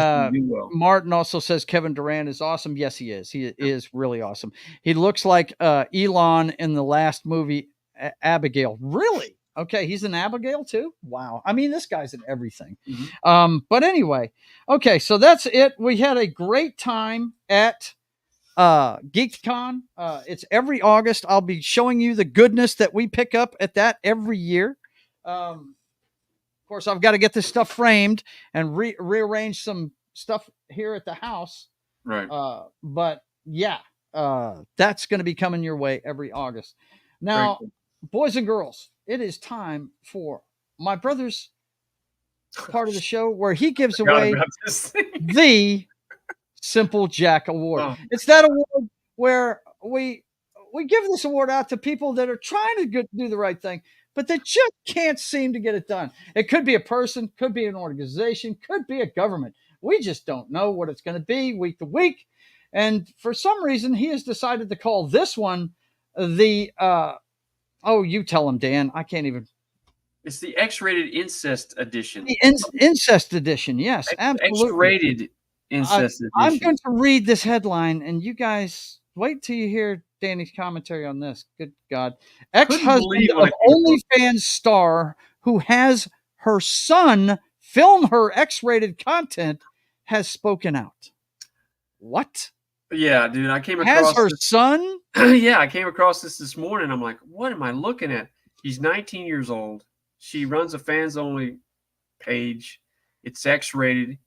Martin also says Kevin Durant is awesome. Yes, he is. He is really awesome. He looks like Elon in the last movie, Abigail. Really? Okay, he's an Abigail too? Wow. I mean, this guy's in everything. But anyway, okay, so that's it. We had a great time at GeekCon. It's every August. I'll be showing you the goodness that we pick up at that every year. Of course, I've got to get this stuff framed and rearrange some stuff here at the house. Right. But yeah, that's going to be coming your way every August. Now, boys and girls, it is time for my brother's part of the show where he gives away the Simple Jack Award. Oh. It's that award where we give this award out to people that are trying to do the right thing, but they just can't seem to get it done. It could be a person, could be an organization, could be a government. We just don't know what it's going to be week to week. And for some reason, he has decided to call this one the, you tell him, Dan. I can't even. It's the X-rated incest edition. The incest edition, yes, absolutely. X-rated incest edition. I'm going to read this headline, and you guys wait till you hear Danny's commentary on this. Good God. Ex-husband of OnlyFans star who has her son film her X-rated content has spoken out. What? Yeah, dude, I came across Has her son? Yeah, I came across this morning. I'm like, what am I looking at? He's 19 years old. She runs a fans only page. It's X-rated.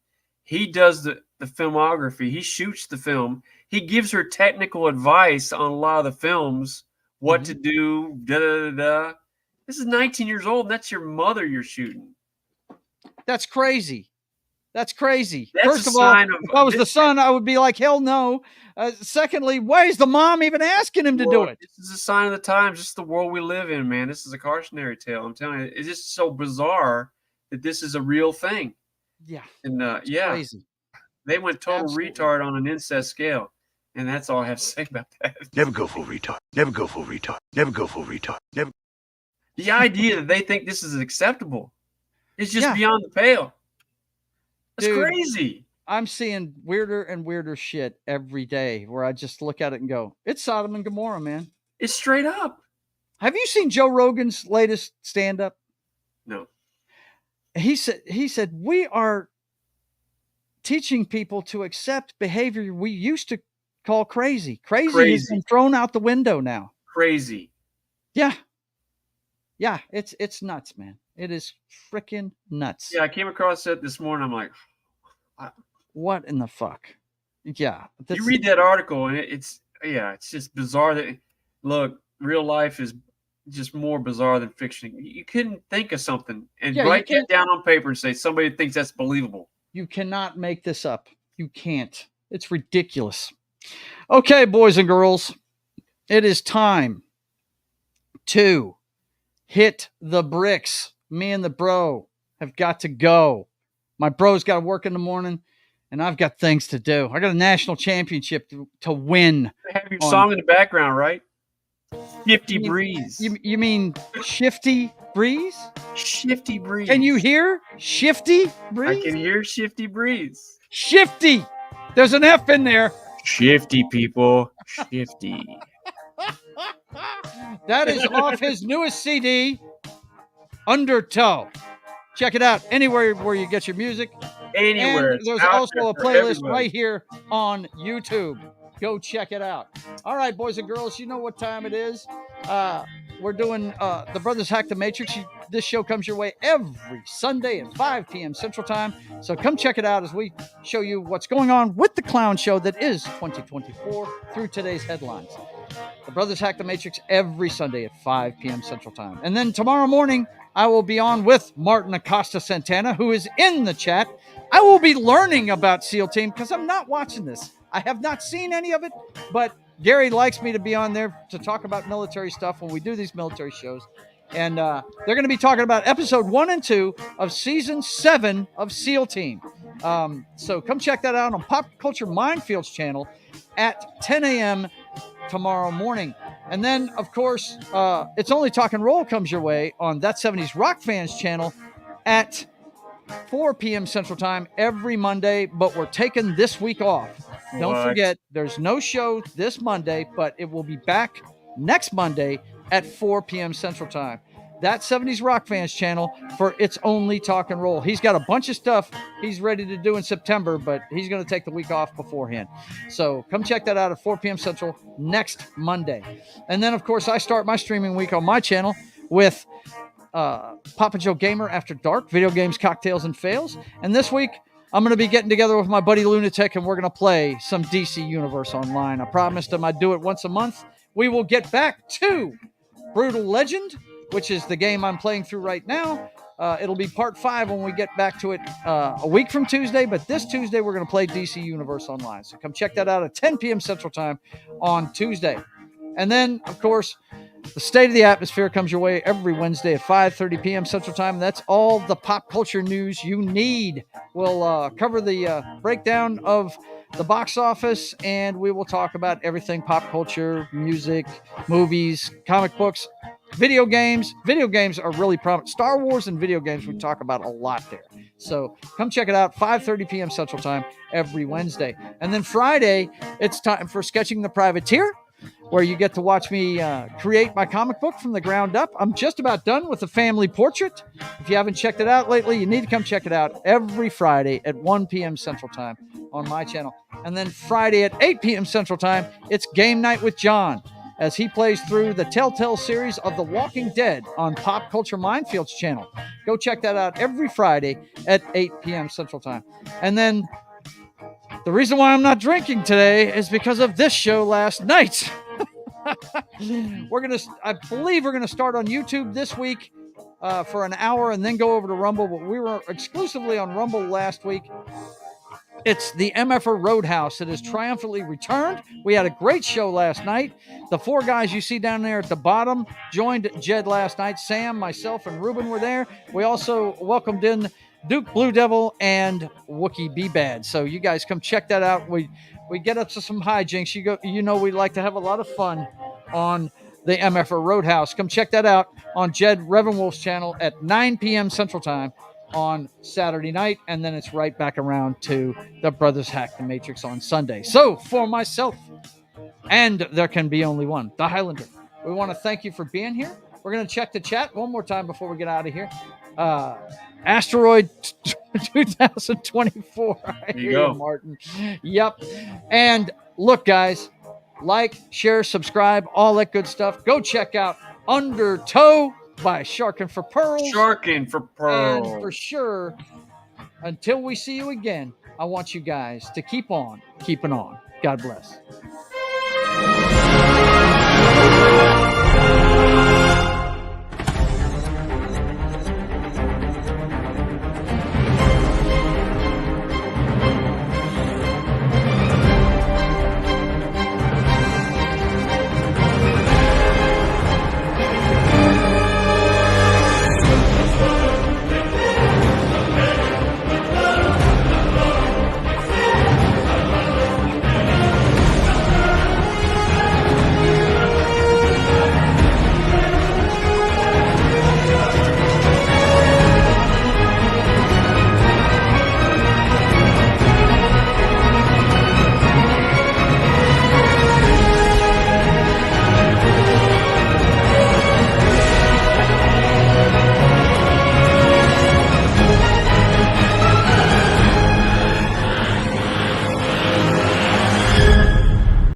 He does the filmography. He shoots the film. He gives her technical advice on a lot of the films, what to do, da-da-da-da. This is 19 years old, and that's your mother you're shooting. That's crazy. That's crazy. That's First of all, if I was the son, I would be like, hell no. Secondly, why is the mom even asking him to do it? This is a sign of the times. This is the world we live in, man. This is a cautionary tale. I'm telling you, it's just so bizarre that this is a real thing. Yeah. And crazy. They went total retard on an incest scale. And that's all I have to say about that. Never go full retard. Never go full retard. Never go full retard. Never. The idea that they think this is acceptable is just beyond the pale. That's crazy. I'm seeing weirder and weirder shit every day where I just look at it and go, it's Sodom and Gomorrah, man. It's straight up. Have you seen Joe Rogan's latest stand-up? No. He said, we are teaching people to accept behavior we used to call crazy. Crazy has been thrown out the window now. Crazy. Yeah. Yeah, it's nuts, man. It is freaking nuts. Yeah, I came across that this morning. I'm like, what in the fuck? Yeah. You read that article and it's just bizarre that, look, real life is just more bizarre than fiction. You couldn't think of something and write that down on paper and say somebody thinks that's believable. You cannot make this up. You can't. It's ridiculous. Okay, boys and girls, it is time to hit the bricks. Me and the bro have got to go. My bro's got to work in the morning. and I've got things to do. I got a national championship to win. Have your song in the background, right? Shifty Breeze. You mean Shifty Breeze? Shifty Breeze. Can you hear Shifty Breeze? I can hear Shifty Breeze. Shifty. There's an F in there. Shifty, people. Shifty. That is off his newest CD, Undertow. Check it out anywhere where you get your music. Anywhere. And there's also a playlist right here on YouTube. Go check it out. All right, boys and girls, you know what time it is. We're doing The Brothers Hack the Matrix. This show comes your way every Sunday at 5 p.m. Central Time. So come check it out as we show you what's going on with the clown show that is 2024 through today's headlines. The Brothers Hack the Matrix every Sunday at 5 p.m. Central Time. And then tomorrow morning, I will be on with Martin Acosta Santana, who is in the chat. I will be learning about SEAL Team because I'm not watching this. I have not seen any of it, but Gary likes me to be on there to talk about military stuff when we do these military shows. And they're going to be talking about episode 1 and 2 of season 7 of SEAL Team. So come check that out on Pop Culture Minefields channel at 10 a.m. tomorrow morning. And then, of course, It's Only Talk and Roll comes your way on That 70s Rock Fans channel at 4 p.m. Central Time every Monday, but we're taking this week off. Don't forget, there's no show this Monday, but it will be back next Monday at 4 p.m. Central Time. That 70s Rock Fans channel for It's Only Talk and Roll. He's got a bunch of stuff he's ready to do in September, but he's going to take the week off beforehand. So come check that out at 4 p.m. Central next Monday. And then, of course, I start my streaming week on my channel with Papa Joe Gamer After Dark, video games, cocktails, and fails. And this week, I'm going to be getting together with my buddy Lunatic, and we're going to play some DC Universe Online. I promised him I'd do it once a month. We will get back to Brutal Legend, which is the game I'm playing through right now. It'll be part 5 when we get back to it a week from Tuesday, but this Tuesday we're going to play DC Universe Online. So come check that out at 10 p.m. Central Time on Tuesday. And then, of course, the State of the Atmosphere comes your way every Wednesday at 5:30 p.m. Central Time. That's all the pop culture news you need. We'll cover the breakdown of the box office, and we will talk about everything pop culture, music, movies, comic books, video games. Video games are really prominent. Star Wars and video games we talk about a lot there. So come check it out, 5:30 p.m. Central Time every Wednesday. And then Friday, it's time for Sketching the Privateer, where you get to watch me create my comic book from the ground up. I'm just about done with the family portrait. If you haven't checked it out lately, you need to come check it out every Friday at 1 p.m. Central Time on my channel. And then Friday at 8 p.m. Central Time, it's Game Night with John, as he plays through the Telltale series of The Walking Dead on Pop Culture Minefields channel. Go check that out every Friday at 8 p.m. Central Time. And then the reason why I'm not drinking today is because of this show last night. I believe we're gonna start on YouTube this week for an hour and then go over to Rumble, but we were exclusively on Rumble last week. It's the MFR Roadhouse that has triumphantly returned. We had a great show last night. The 4 guys you see down there at the bottom joined Jed last night. Sam, myself, and Ruben were there. We also welcomed in Duke Blue Devil and Wookie B-Bad. So you guys come check that out. We get up to some hijinks. You know we like to have a lot of fun on the MFR Roadhouse. Come check that out on Jed Revenwolf's channel at 9 p.m. Central Time on Saturday night, and then it's right back around to the Brothers Hack the Matrix on Sunday. So for myself, and there can be only one, the Highlander, we want to thank you for being here. We're going to check the chat one more time before we get out of here. Asteroid 2024. There you go, Martin. Yep. And look, guys, like, share, subscribe, all that good stuff. Go check out Undertow by Sharkin' for Pearls. Sharkin' for Pearls. And for sure, until we see you again, I want you guys to keep on keeping on. God bless.